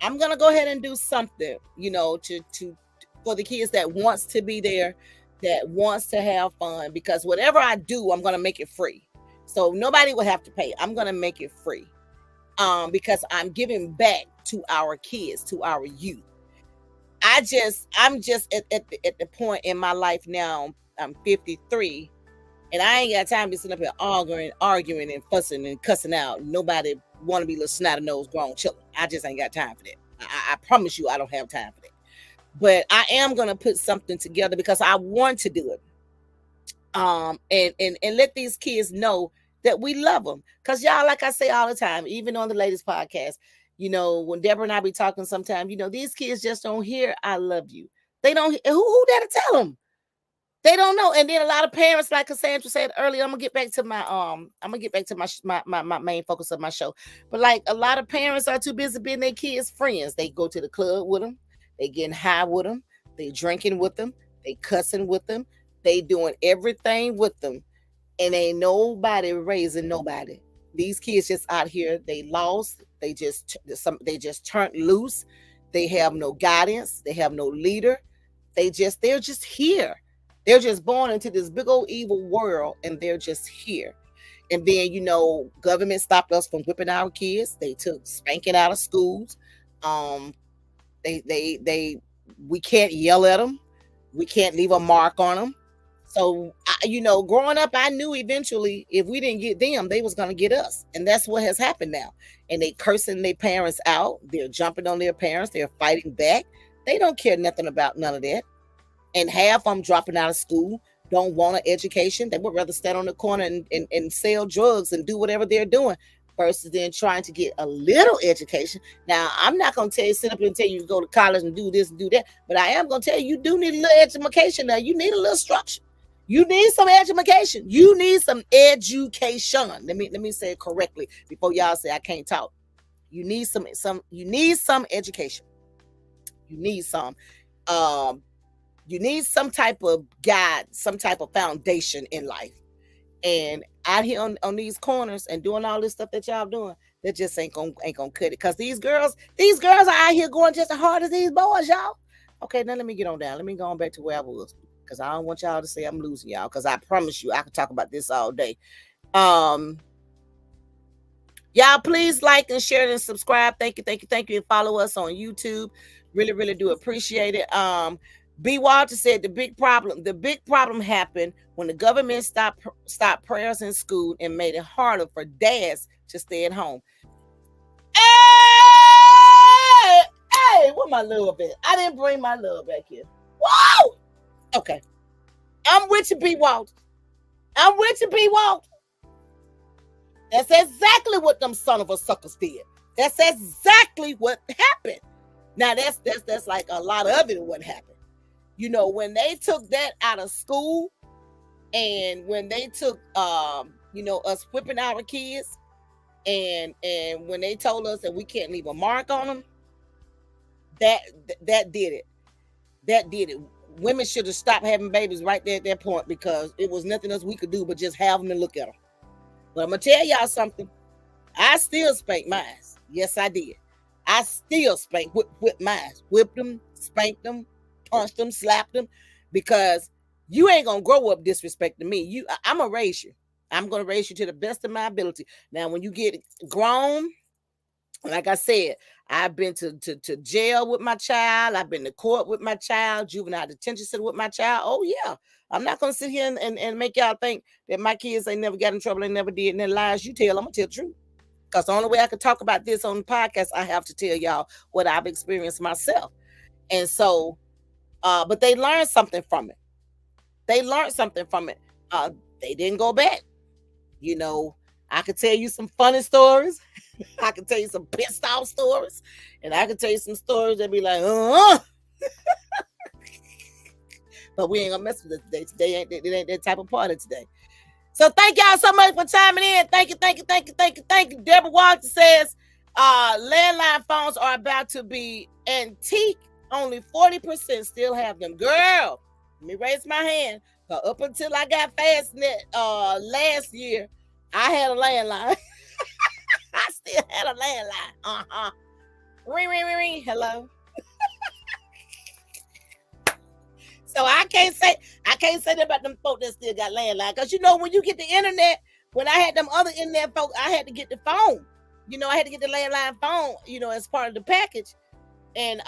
I'm going to go ahead and do something, to for the kids that wants to be there, that wants to have fun, because whatever I do, I'm going to make it free. So nobody will have to pay. I'm going to make it free because I'm giving back to our kids, to our youth. I'm just at the point in my life now, I'm 53, And I ain't got time to be sitting up here arguing and fussing and cussing out. Nobody want to be little snotty nose grown children. I just ain't got time for that. I promise you, I don't have time for that. But I am gonna put something together because I want to do it. And let these kids know that we love them. Cause y'all, like I say all the time, even on the latest podcast, when Deborah and I be talking sometimes, these kids just don't hear "I love you." They don't. Who there to tell them? They don't know. And then a lot of parents, like Cassandra said earlier, I'm gonna get back to my main focus of my show. But like a lot of parents are too busy being their kids' friends. They go to the club with them, they getting high with them, they drinking with them, they cussing with them, they doing everything with them, and ain't nobody raising nobody. These kids just out here, they lost. They just turned loose. They have no guidance. They have no leader. They're just here. They're just born into this big old evil world, and they're just here. And then, government stopped us from whipping our kids. They took spanking out of schools. We can't yell at them. We can't leave a mark on them. So, growing up, I knew eventually if we didn't get them, they was going to get us. And that's what has happened now. And they cursing their parents out. They're jumping on their parents. They're fighting back. They don't care nothing about none of that. And half of them dropping out of school, don't want an education. They would rather stand on the corner and sell drugs and do whatever they're doing versus then trying to get a little education. Now, I'm not going to tell you, sit up and tell you to go to college and do this and do that, but I am going to tell you, you do need a little education now. You need a little structure. You need some education. You need some education. Let me say it correctly before y'all say I can't talk. You need some education. You need some. You need some type of guide, some type of foundation in life. And out here on these corners and doing all this stuff that y'all doing, that just ain't gonna cut it. Because these girls are out here going just as hard as these boys, y'all. Okay, now let me get on down. Let me go on back to where I was. Because I don't want y'all to say I'm losing y'all. Because I promise you, I could talk about this all day. Y'all, please like and share and subscribe. Thank you. And follow us on YouTube. Really, really do appreciate it. B. Walter said the big problem happened when the government stopped prayers in school and made it harder for dads to stay at home. Hey, where my love at? I didn't bring my love back here. Whoa! Okay. I'm with you, B. Walter. That's exactly what them son of a suckers did. That's exactly what happened. Now, that's like a lot of it what happened. When they took that out of school and when they took, us whipping our kids and when they told us that we can't leave a mark on them, that did it. That did it. Women should have stopped having babies right there at that point because it was nothing else we could do but just have them and look at them. But I'm going to tell y'all something. I still spanked mine. Yes, I did. I still spanked, whipped mine. Whipped them, spanked them, punched them, slapped them, because you ain't gonna grow up disrespecting me. I'm gonna raise you. I'm gonna raise you to the best of my ability. Now, when you get grown, like I said, I've been to jail with my child. I've been to court with my child, juvenile detention center with my child. Oh yeah, I'm not gonna sit here and make y'all think that my kids ain't never got in trouble, they never did, and their lies you tell. I'm gonna tell the truth, because the only way I can talk about this on the podcast, I have to tell y'all what I've experienced myself. And so. But they learned something from it. They didn't go back. I could tell you some funny stories. I could tell you some pissed off stories. And I could tell you some stories that be like, But we ain't gonna mess with this today. It ain't that type of party today. So thank y'all so much for chiming in. Thank you. Deborah Walter says, landline phones are about to be antique. Only 40% still have them. Girl, let me raise my hand. Up until I got Fastnet last year, I had a landline. I still had a landline. Ring. Hello. So I can't say that about them folk that still got landline. Because when you get the internet, when I had them other internet folk, I had to get the phone. I had to get the landline phone, as part of the package. And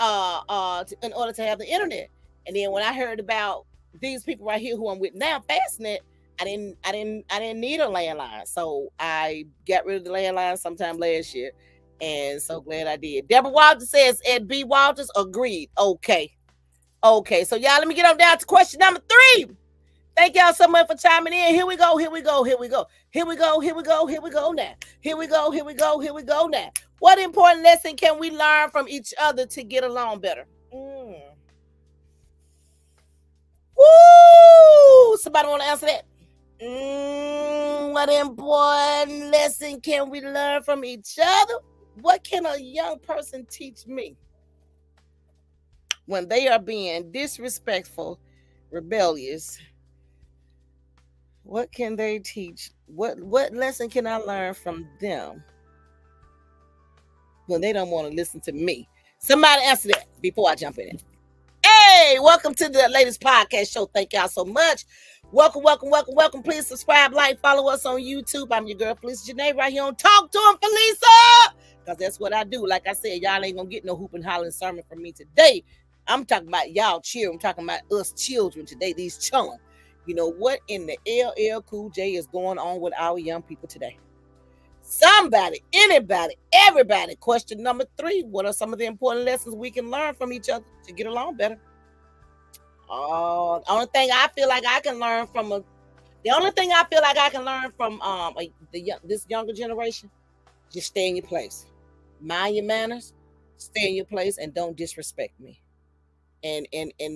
in order to have the internet. And then when I heard about these people right here who I'm with now, Fastnet, I didn't need a landline. So I got rid of the landline sometime last year. And so glad I did. Deborah Walters says Ed B. Walters agreed. Okay. Okay. So y'all let me get on down to question number 3. Thank y'all so much for chiming in. Here we go. Here we go. Here we go. Here we go. Here we go. Here we go now. Here we go. Here we go. Here we go now. What important lesson can we learn from each other to get along better? Woo! Somebody want to answer that? What important lesson can we learn from each other? What can a young person teach me when they are being disrespectful, rebellious? What can they teach? What lesson can I learn from them when they don't want to listen to me? Somebody answer that before I jump in. Hey, welcome to the latest podcast show. Thank y'all so much. Welcome, welcome, welcome, welcome. Please subscribe, like, follow us on YouTube. I'm your girl, Falisa Janae, right here on Talk to Him, Falisa. Because that's what I do. Like I said, y'all ain't going to get no hoop and hollering sermon from me today. I'm talking about y'all children. I'm talking about us children today, these children. You know, what in the LL Cool J is going on with our young people today? Somebody, anybody, everybody. Question number 3. What are some of the important lessons we can learn from each other to get along better? The only thing I feel like I can learn from this younger generation, just stay in your place. Mind your manners, stay in your place, and don't disrespect me. And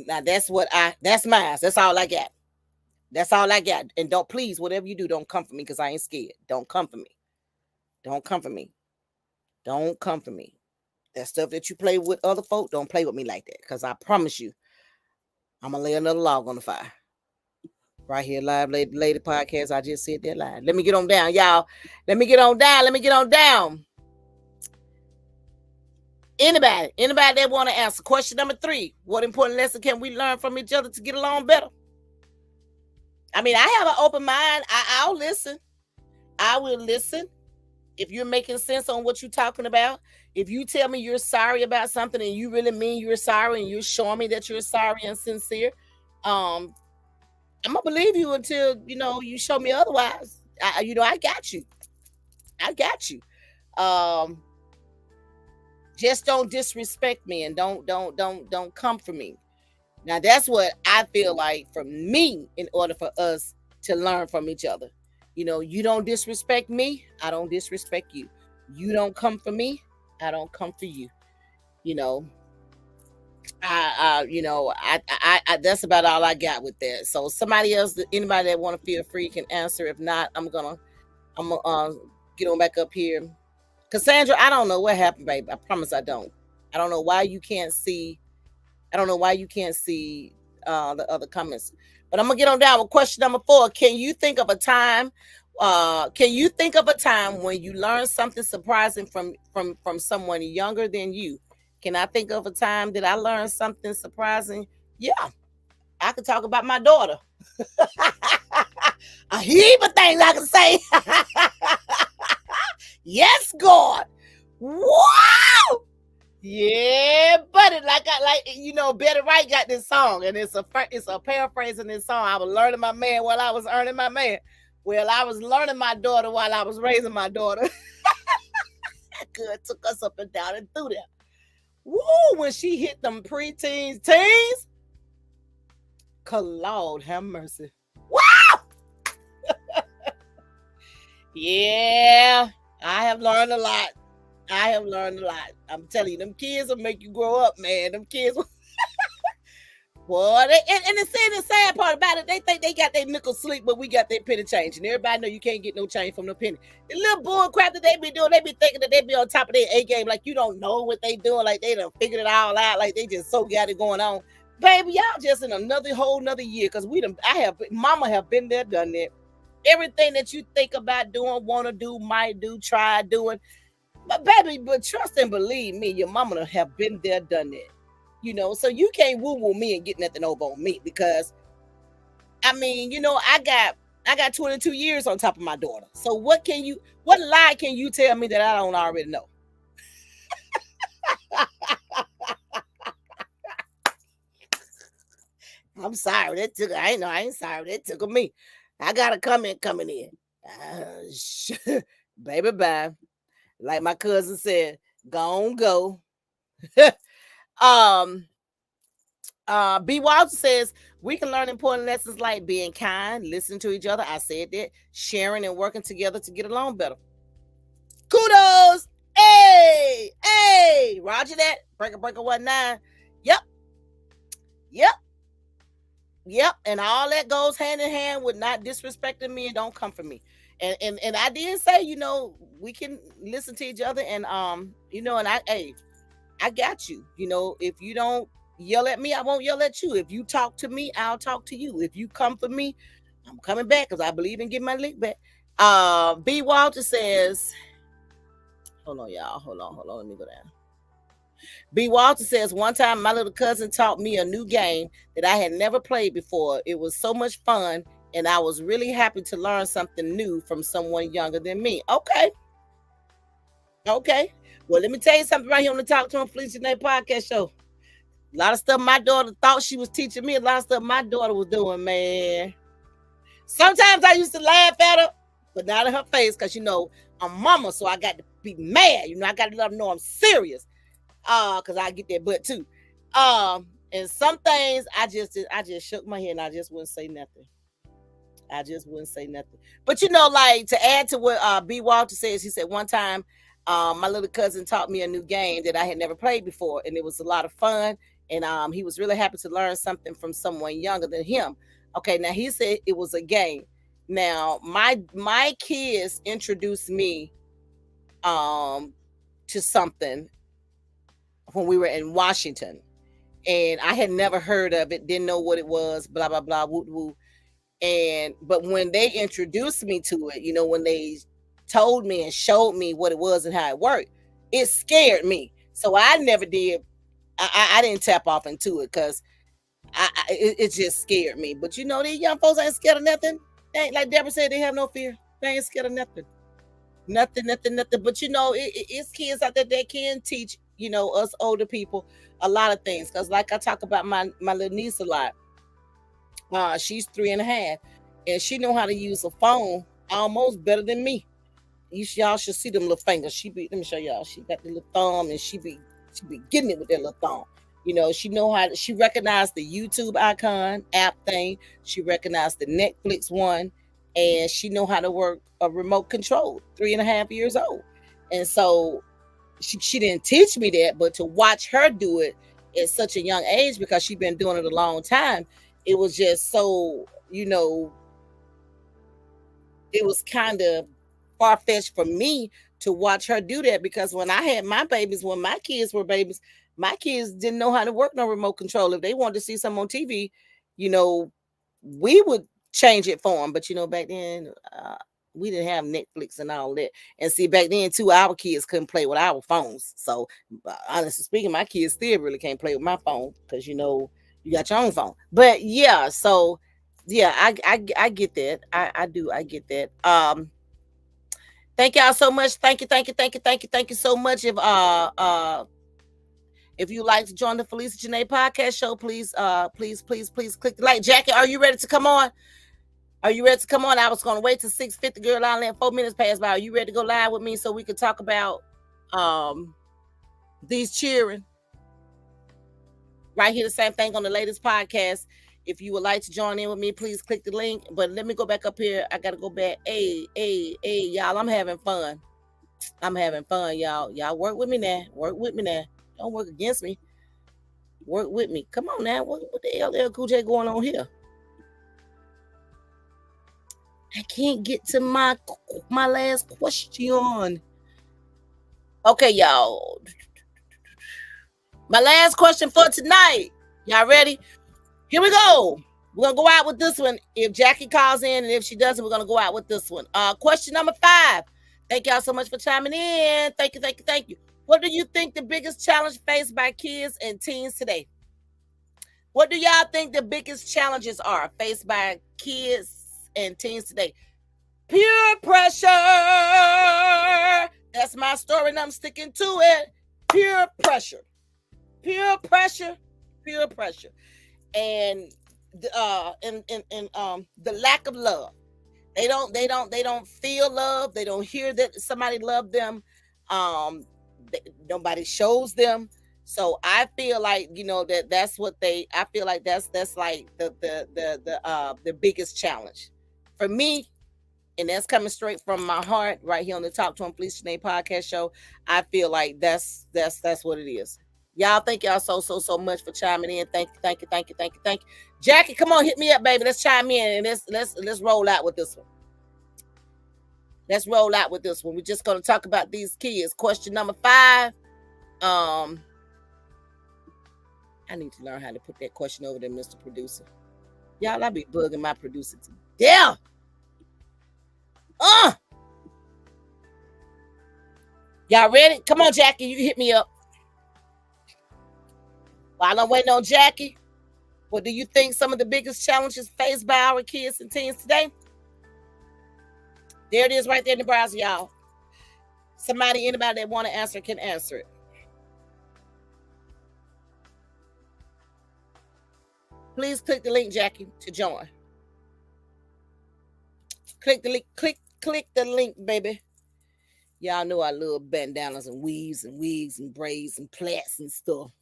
now that's mine. That's all I got. That's all I got. And don't, please, whatever you do, don't come for me because I ain't scared. Don't come for me. Don't come for me. Don't come for me. That stuff that you play with other folk, don't play with me like that. Because I promise you, I'm going to lay another log on the fire. Right here, live, lady podcast. I just said that live. Let me get on down, y'all. Let me get on down. Anybody that want to answer question number 3. What important lesson can we learn from each other to get along better? I mean, I have an open mind. I'll listen. I will listen. If you're making sense on what you're talking about, if you tell me you're sorry about something and you really mean you're sorry and you're showing me that you're sorry and sincere, I'm gonna believe you until you show me otherwise. I got you. Just don't disrespect me and don't come for me. Now that's what I feel like for me in order for us to learn from each other. You don't disrespect me, I don't disrespect you. You don't come for me, I don't come for you. I that's about all I got with that. So somebody else, anybody that want to feel free can answer. If not, I'm gonna get on back up here. Cassandra, I don't know what happened, babe. I promise I don't. I don't know why you can't see. The other comments. But I'm gonna get on down with question number 4. Can you think of a time when you learned something surprising from someone younger than you? Can I think of a time that I learned something surprising? Yeah, I could talk about my daughter. A heap of things I can say. Yes, God. Wow. Yeah, buddy. Betty Wright got this song, and it's a paraphrase in this song. I was learning my man while I was earning my man. Well, I was learning my daughter while I was raising my daughter. Good, took us up and down and through there. Woo! When she hit them preteens, teens, Lord have mercy. Wow! Yeah, I have learned a lot. I'm telling you, them kids will make you grow up, man. Them kids will. Boy, the sad part about it, they think they got their nickel sleep, but we got their penny change. And everybody know you can't get no change from no penny. The little bull crap that they be doing, they be thinking that they be on top of their A game, like you don't know what they doing, like they done figured it all out, like they just so got it going on. Baby, y'all just in another year, because mama have been there, done that. Everything that you think about doing, want to do, might do, try doing. But baby, but trust and believe me, your mama have been there, done that. So you can't woo me and get nothing over on me, because I got 22 years on top of my daughter. So what lie can you tell me that I don't already know? I'm sorry. I ain't sorry. That took me. I got a comment coming in. Baby, bye. Like my cousin said, go. um, B. Walter says we can learn important lessons like being kind, listening to each other. I said that, sharing and working together to get along better. Kudos. Hey, Roger that. Breaker 19. Yep. And all that goes hand in hand with not disrespecting me and don't come for me. And I did say, we can listen to each other and and I got you. If you don't yell at me, I won't yell at you. If you talk to me, I'll talk to you. If you come for me, I'm coming back because I believe in getting my lick back. B. Walter says, hold on, y'all. Hold on. Let me go down. B. Walter says, one time my little cousin taught me a new game that I had never played before. It was so much fun, and I was really happy to learn something new from someone younger than me. Okay. Well, let me tell you something right here on the Talk to Him Felicia Janae podcast show. A lot of stuff my daughter thought she was teaching me. A lot of stuff my daughter was doing, man. Sometimes I used to laugh at her, but not in her face because, I'm mama, so I got to be mad. I got to let her know I'm serious. Because I get that butt too. And some things I just shook my head and I just wouldn't say nothing. But like to add to what B. Walter says, he said one time my little cousin taught me a new game that I had never played before, and it was a lot of fun. And he was really happy to learn something from someone younger than him. Okay, now he said it was a game. Now my kids introduced me to something when we were in Washington, and I had never heard of it, didn't know what it was, blah blah blah, woo woo. But when they introduced me to it, when they told me and showed me what it was and how it worked, it scared me. So I never did. I didn't tap off into it because it just scared me. But these young folks ain't scared of nothing. They ain't, like Deborah said, they have no fear. They ain't scared of nothing. Nothing. But it's kids out there that can teach us older people a lot of things. Because like I talk about my little niece a lot. She's 3.5, and she know how to use a phone almost better than me. Y'all should see them little fingers. Let me show y'all. She got the little thumb, and she be getting it with that little thumb. She know how she recognized the YouTube icon app thing. She recognized the Netflix one, and she know how to work a remote control. 3.5 years old, and so she didn't teach me that, but to watch her do it at such a young age, because she's been doing it a long time, it was just so it was kind of far-fetched for me to watch her do that, because when I had my babies, when my kids were babies, my kids didn't know how to work no remote control. If they wanted to see something on TV, we would change it for them. But back then we didn't have Netflix and all that. And see, back then too, our kids couldn't play with our phones. So honestly speaking, my kids still really can't play with my phone because you got your own phone. But yeah, so yeah, I get that. I do. I get that. Thank y'all so much. Thank you so much. If you like to join the Falisa Janae podcast show, please click the like. Jackie, are you ready to come on? I was going to wait till 6:50. Girl, I let 4 minutes pass by. Are you ready to go live with me so we can talk about these cheering? Right here, the same thing on the latest podcast. If you would like to join in with me, please click the link. But let me go back up here. I got to go back. Hey, y'all, I'm having fun. Y'all. Y'all work with me now. Don't work against me. Work with me. Come on now. What the LL Cool J going on here? I can't get to my last question. Okay, y'all. My last question for tonight. Y'all ready? Here we go. We're going to go out with this one. If Jackie calls in, and if she doesn't, we're going to go out with this one. Question number 5. Thank y'all so much for chiming in. Thank you. What do you think the biggest challenge faced by kids and teens today? What do y'all think the biggest challenges are faced by kids and teens today? Peer pressure. That's my story, and I'm sticking to it. Peer pressure. And the lack of love. They don't feel love. They don't hear that somebody loved them. Nobody shows them. So I feel like, that's what I feel like that's like the biggest challenge for me. And that's coming straight from my heart right here on the Talk to Him Felicia Janae podcast show. I feel like that's what it is. Y'all, thank y'all so much for chiming in. Thank you. Jackie, come on, hit me up, baby. Let's chime in and let's roll out with this one. Let's roll out with this one. We're just gonna talk about these kids. Question number 5. I need to learn how to put that question over there, Mr. Producer. Y'all, I be bugging my producer to death. Y'all ready? Come on, Jackie, you hit me up. While I'm waiting on Jackie, what do you think some of the biggest challenges faced by our kids and teens today? There it is right there in the browser, y'all. Anybody that want to answer can answer it. Please click the link, Jackie, to join. Click the link. Click the link, baby. Y'all know I love bandanas and weaves and wigs and braids and plaits and stuff.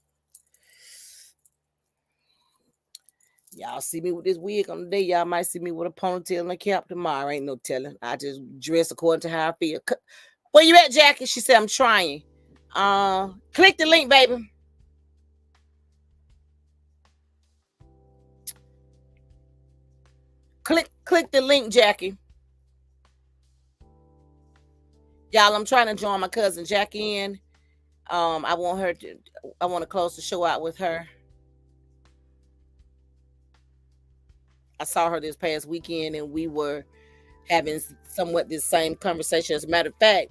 Y'all see me with this wig on the day. Y'all might see me with a ponytail and a cap tomorrow. Ain't no telling. I just dress according to how I feel. Where you at, Jackie? She said, I'm trying. Click the link, baby. Click the link, Jackie. Y'all, I'm trying to join my cousin Jackie in. I want to close the show out with her. I saw her this past weekend and we were having somewhat this same conversation. As a matter of fact,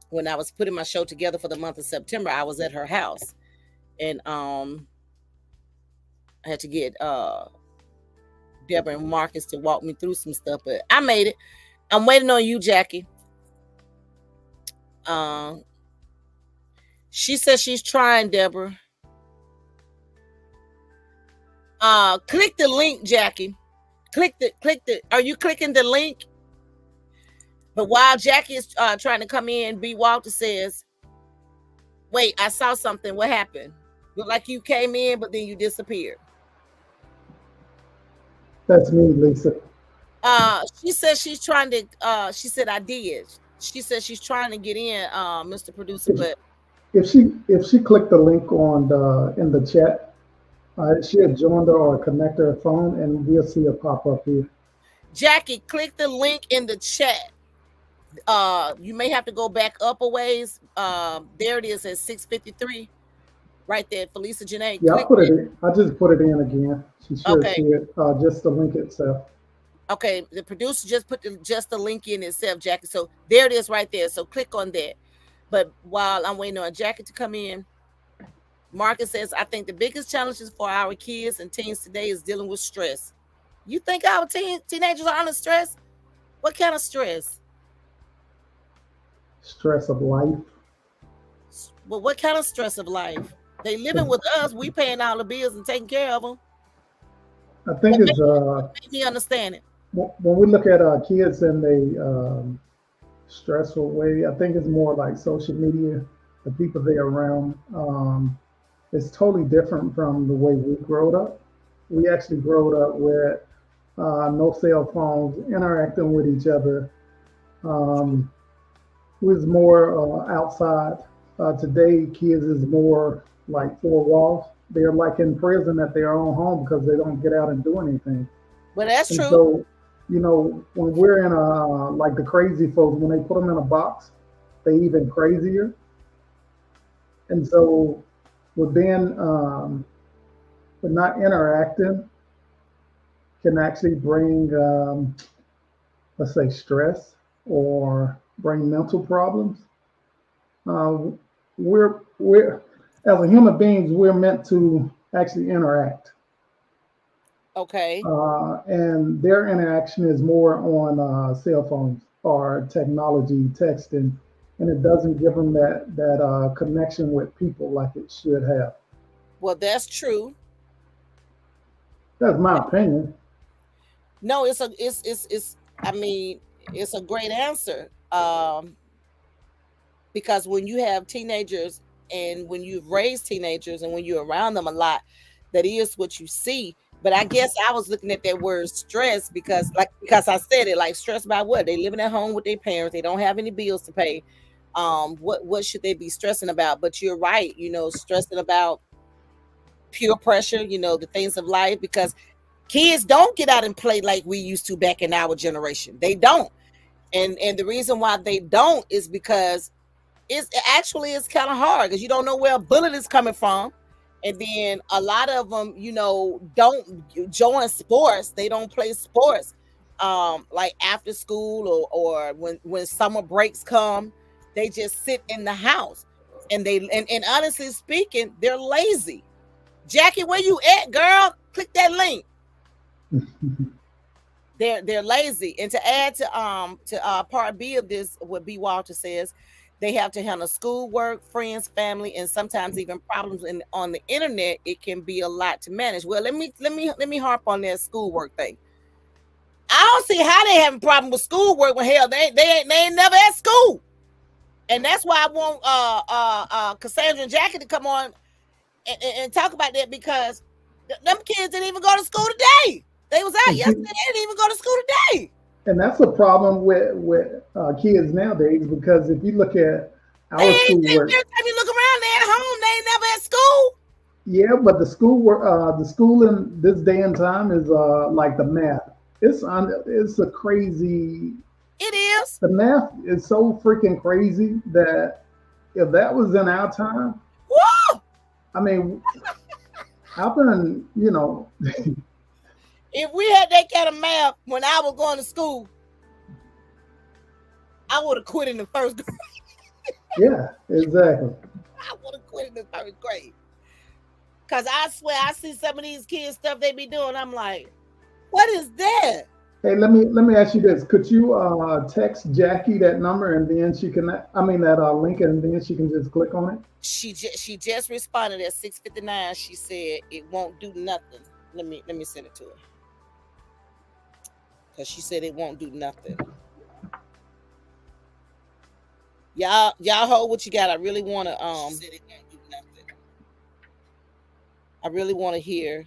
when I was putting my show together for the month of September, I was at her house and I had to get Deborah and Marcus to walk me through some stuff, but I made it. I'm waiting on you, Jackie. She says she's trying, Deborah. Click the link, Jackie. Click the. Are you clicking the link? But while Jackie is trying to come in, B. Walter says, "Wait, I saw something. What happened? Looked like you came in, but then you disappeared." That's me, Lisa. She says she's trying to. She said I did. She says she's trying to get in, Mr. Producer, but if she clicked the link on in the chat, she had joined her or connected her phone, and we'll see it pop up here. Jackie, click the link in the chat. You may have to go back up a ways. There it is at 6:53, right there. Falisa Janae. Yeah, I put it in. I just put it in again. She should see it. Just the link itself. Okay, the producer just put just the link in itself, Jackie. So there it is right there. So click on that. But while I'm waiting on Jackie to come in, Marcus says, I think the biggest challenges for our kids and teens today is dealing with stress. You think our teenagers are under stress? What kind of stress? Stress of life. Well, what kind of stress of life? They living with us. We paying all the bills and taking care of them. I think it's make me understand it. When we look at kids in a stressful way, I think it's more like social media, the people they're around. It's totally different from the way we grew up. We actually grew up with no cell phones, interacting with each other. Was more outside. Today, kids is more like four walls. They're like in prison at their own home because they don't get out and do anything. Well, that's true. So, when we're in like the crazy folks, when they put them in a box, they even crazier. And so, with not interacting, can actually bring, let's say, stress or bring mental problems. We're as a human beings, we're meant to actually interact. Okay. And their interaction is more on cell phones or technology, texting, and it doesn't give them that connection with people like it should have. Well, that's true. That's my opinion. No, it's. I mean, It's a great answer. Because when you have teenagers and when you've raised teenagers and when you're around them a lot, that is what you see. But I guess I was looking at that word stress because, like, because I said it, like, stress about what? They living at home with their parents, they don't have any bills to pay. What should they be stressing about? But you're right, stressing about peer pressure, the things of life, because kids don't get out and play like we used to back in our generation. They don't. And the reason why they don't is because it's kind of hard because you don't know where a bullet is coming from. And then a lot of them, don't join sports. They don't play sports, like after school, or when summer breaks come, they just sit in the house. And honestly speaking, they're lazy. Jackie, where you at, girl? Click that link. They're lazy. And to add to part B of this, what B Walter says, they have to handle schoolwork, friends, family, and sometimes even problems on the internet. It can be a lot to manage. Well, let me harp on that schoolwork thing. I don't see how they having a problem with schoolwork when hell they ain't never at school. And that's why I want Cassandra and Jackie to come on and talk about that, because them kids didn't even go to school today. They was out yesterday. They didn't even go to school today. And that's a problem with kids nowadays, because if you look at They our ain't. Every schoolwork, time you look around, they at home. They ain't never at school. yeah, but the school in this day and time is like the math. It's a crazy. It is. The math is so freaking crazy that if that was in our time, Woo! I mean, I've been, If we had that kind of math when I was going to school, I would have quit in the first grade. yeah, exactly. I would have quit in the first grade. Cause I swear I see some of these kids stuff they be doing. I'm like, what is that? Hey, let me ask you this: could you text Jackie that number, and then she can, I mean, that link, and then she can just click on it? She just responded at 6:59. She said it won't do nothing. Let me send it to her. Cause she said it won't do nothing. Y'all hold what you got. I really wanna She said it won't do nothing. I really want to hear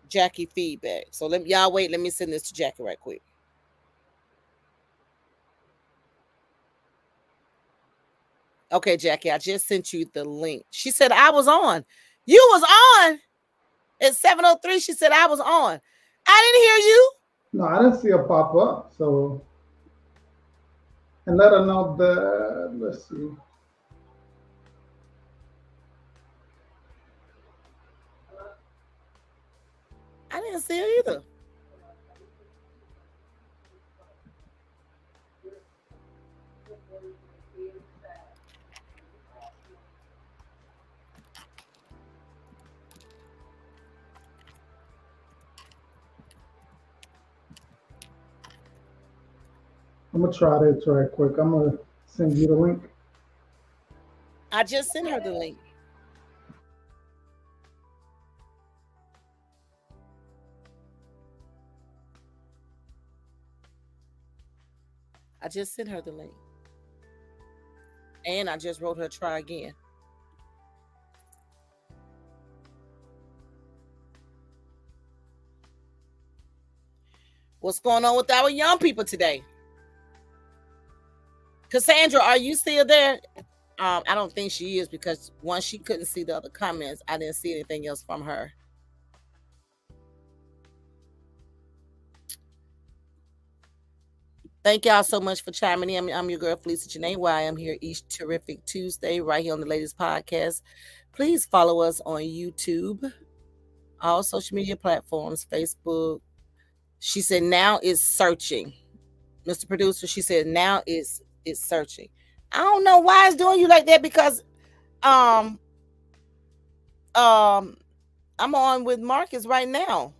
Jackie feedback. So let y'all wait. Let me send this to Jackie right quick. Okay, Jackie, I just sent you the link. She said I was on. You was on at 7:03. She said I was on. I didn't hear you. No, I didn't see a pop up. So, and let her know the. Let's see. I didn't see her either. I'm gonna try this right quick. I'm gonna send you the link. I just sent her the link. I just sent her the link. And I just wrote her try again. What's going on with our young people today? Cassandra, are you still there? I don't think she is, because once she couldn't see the other comments, I didn't see anything else from her. Thank y'all so much for chiming in. I'm your girl, Falisa Janae, where I am here each terrific Tuesday, right here on the Ladies Podcast. Please follow us on YouTube, all social media platforms, Facebook. She said now it's searching. Mr. Producer, she said now it's searching. I don't know why it's doing you like that, because um um I'm on with Marcus right now.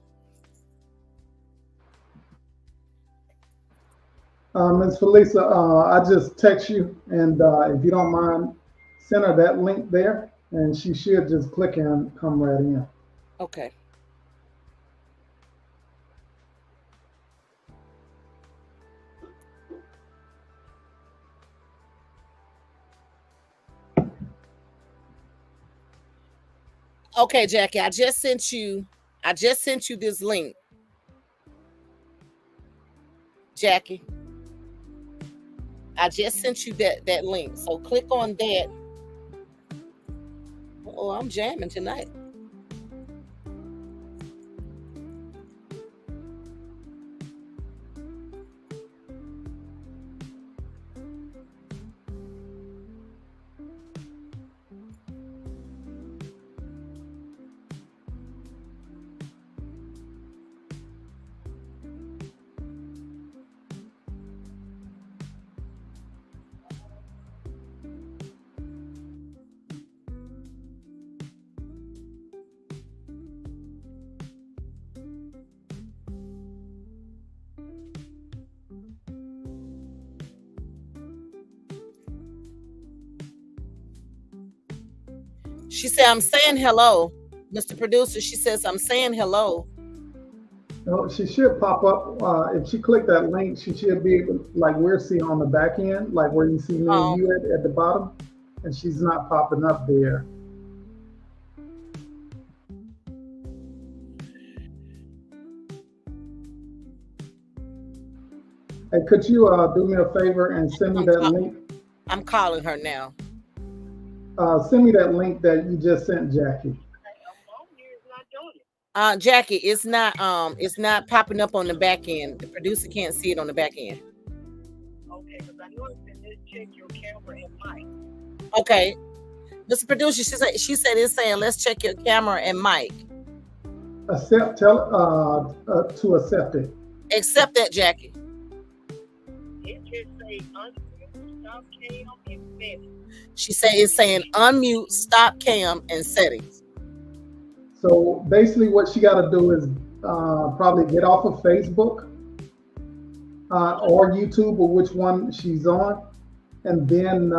Ms. Felisa, I just text you, and if you don't mind, send her that link there, and she should just click and come right in. Okay. Okay, Jackie, I just sent you this link. Jackie, I just sent you that link. So click on that. Oh, I'm jamming tonight. She said, I'm saying hello. Mr. Producer, she says, I'm saying hello. No, she should pop up. If she click that link, she should be able, like we're seeing on the back end, like where you see me and Um, you at the bottom, and she's not popping up there. Hey, could you do me a favor and send me I'm, that ca- link? I'm calling her now. Send me that link that you just sent, Jackie. Jackie, it's not popping up on the back end. The producer can't see it on the back end. Okay. Mr. Producer, she said it's saying let's check your camera and mic. Accept, tell to accept it. Accept that, Jackie. She said it's saying unmute, stop cam, and settings. So basically, what she got to do is probably get off of Facebook or YouTube or which one she's on, and then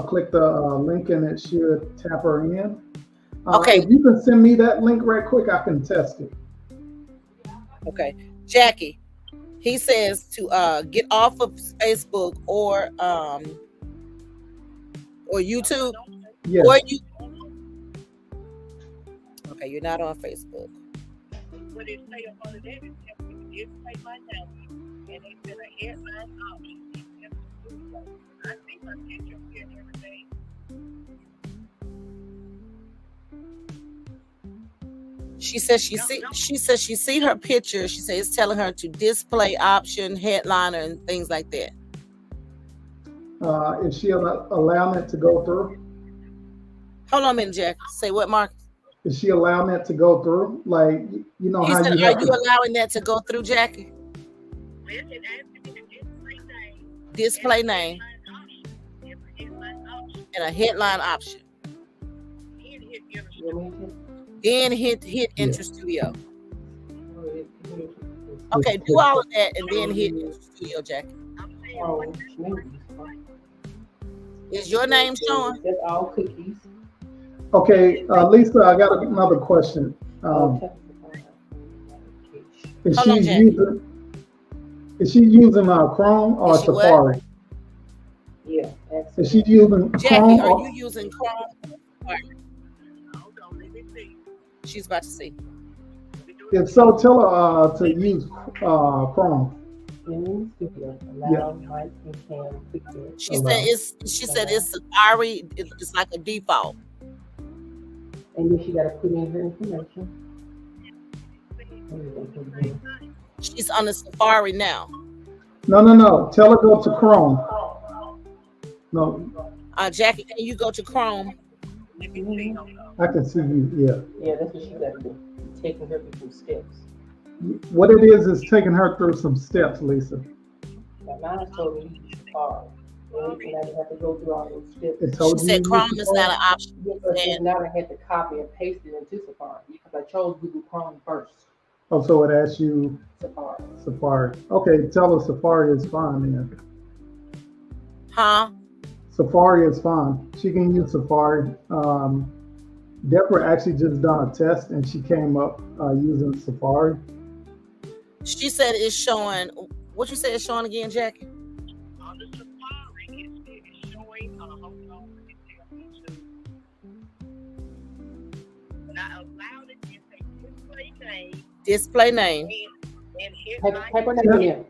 click the link and it should tap her in. Okay. If you can send me that link right quick, I can test it. Okay, Jackie. He says to get off of Facebook or YouTube. Yes. Or you. Okay, you're not on Facebook. She says she see her picture. She says it's telling her to display option, headliner, and things like that. Is she allowing it to go through? Hold on a minute, Jack. Say what, Mark? Is she allowing it to go through? Like, you know He how said, you are have you allowing that to go through, Jackie? Display name and a headline option. Then hit Enter Studio. Okay, do all of that and then hit Enter Studio, Jackie. Is your name showing? That's all cookies. Okay, Lisa, I got another question. Is Hold on, she Jackie. using Chrome or Is she what? Safari? Yeah. Is she using Jackie, Chrome are or you using Chrome? She's about to see. if so, tell her to use Chrome. Allow mic and cam picture. She said it's Safari. It's like a default. And then she got to put in her information. She's on the Safari now. No. Tell her go to Chrome. No. Jackie, can you go to Chrome? I can see you. Yeah. Yeah, that's what she got to do. Taking her through steps. What it is taking her through some steps, Lisa. Now, mine told me to use Safari. And I have to go through all those steps. She said Chrome is not an option. And now I had to copy and paste it into Safari because I chose Google Chrome first. Oh, so it asks you Safari. Okay, tell her Safari is fine then. Huh? Safari is fine. She can use Safari. Deborah actually just done a test and she came up using Safari. She said it's showing. What you said it's showing again, Jackie? On the Safari, it's showing. Hold on. name Display name. and hit Type like her name in there.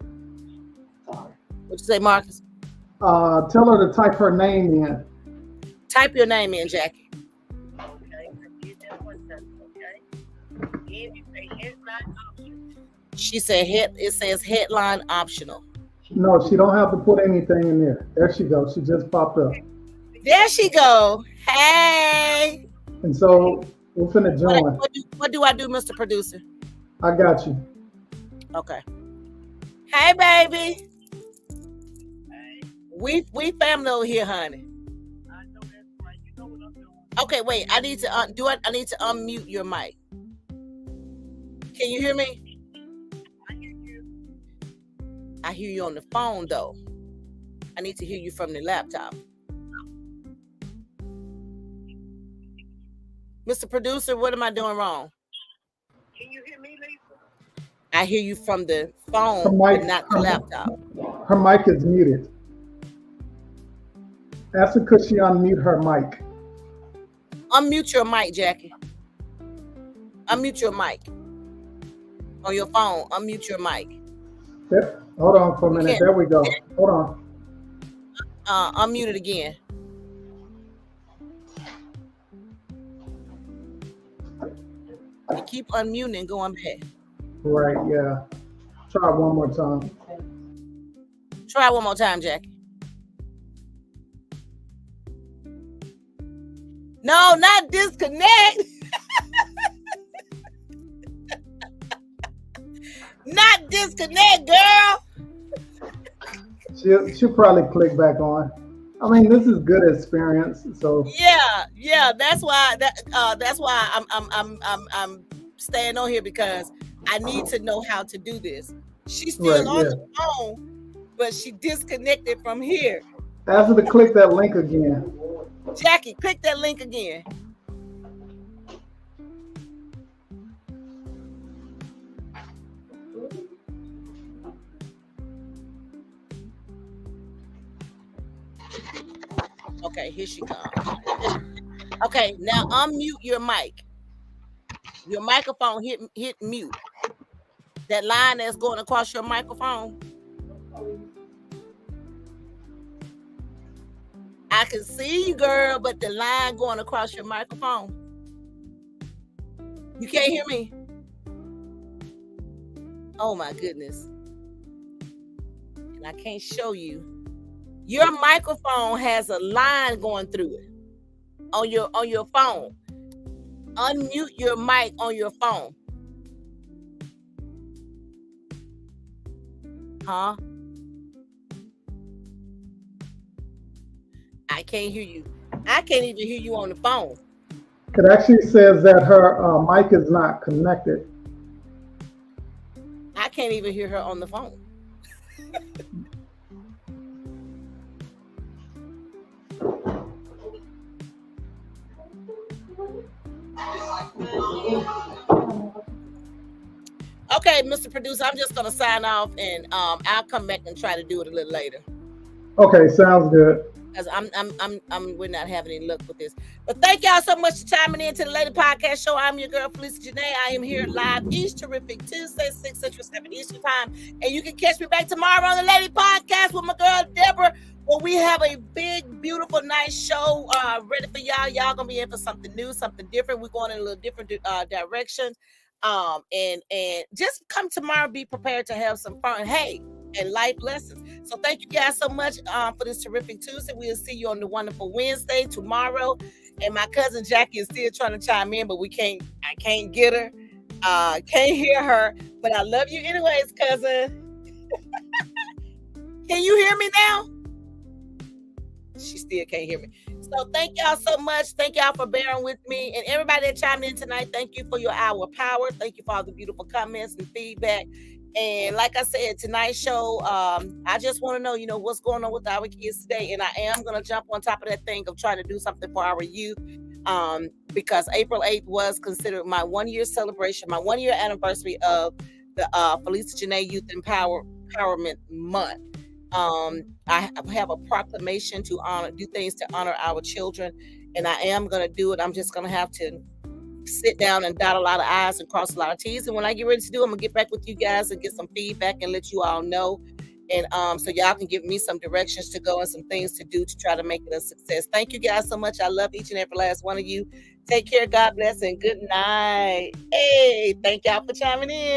Sorry. What you say, Marcus? Tell her to type her name in. Type your name in, Jackie. okay. Get that one second, okay? Then you say headline option. She said it says headline optional. No, she don't have to put anything in there. There she goes. She just popped up. There she go. Hey. And so we're finna join. What do I do, Mr. Producer? I got you. Okay. Hey, baby. Hey, We family over here, honey. I know that's right. You know what I'm doing. Okay, wait. I need to I need to unmute your mic. Can you hear me? I hear you. I hear you on the phone though. I need to hear you from the laptop. Mr. Producer, what am I doing wrong? Can you hear me, Lisa? I hear you from the Her phone, mic, but not the laptop. her mic is muted. Ask her could she unmute her mic. Unmute your mic, Jackie. Unmute your mic. On your phone, unmute your mic. There, hold on for a minute. can't- There we go. Hold on. Unmute it again. You keep unmuting and going back. Right, yeah. Try it one more time. Try one more time, Jackie. No, not disconnect. Not disconnect, girl. She'll probably click back on. I mean, this is good experience. So Yeah. That's why I'm staying on here because I need to know how to do this. She's still Right, on yeah. the phone, but she disconnected from here. ask her to click that link again. Jackie, click that link again. Okay, here she comes. Okay, now unmute your mic. Your microphone hit mute. That line that's going across your microphone. I can see you, girl, but the line going across your microphone. You can't hear me? Oh my goodness. And I can't show you. Your microphone has a line going through it on your phone. Unmute your mic on your phone. Huh? I can't hear you. I can't even hear you on the phone. It actually says that her mic is not connected. I can't even hear her on the phone. Okay, Mr. Producer, I'm just gonna sign off and I'll come back and try to do it a little later. Okay, sounds good. Because we're not having any luck with this. But thank y'all so much for chiming in to the Lady Podcast Show. I'm your girl, Falisa Janae. I am here live each terrific Tuesday, 6 Central, 7 Eastern Time. And you can catch me back tomorrow on the Lady Podcast with my girl, Deborah, where we have a big, beautiful, nice show ready for y'all. Y'all gonna be in for something new, something different. We're going in a little different direction. And just come tomorrow, be prepared to have some fun. Hey, and life lessons. So thank you guys so much for this terrific Tuesday. We'll see you on the wonderful Wednesday tomorrow. And my cousin Jackie is still trying to chime in, but I can't get her. Can't hear her. But I love you anyways, cousin. Can you hear me now? She still can't hear me. So thank y'all so much. Thank y'all for bearing with me. And everybody that chimed in tonight, thank you for your hour of power. Thank you for all the beautiful comments and feedback. And like I said, tonight's show, I just want to know, what's going on with our kids today. And I am going to jump on top of that thing of trying to do something for our youth. Because April 8th was considered my 1-year celebration, my 1-year anniversary of the Falisa Janae Youth Empowerment Month. I have a proclamation to do things to honor our children, and I am going to do it. I'm just going to have to sit down and dot a lot of I's and cross a lot of T's. And when I get ready to do, I'm gonna get back with you guys and get some feedback and let you all know. And so y'all can give me some directions to go and some things to do to try to make it a success. Thank you guys so much. I love each and every last one of you. Take care. God bless and good night. Hey, thank y'all for chiming in.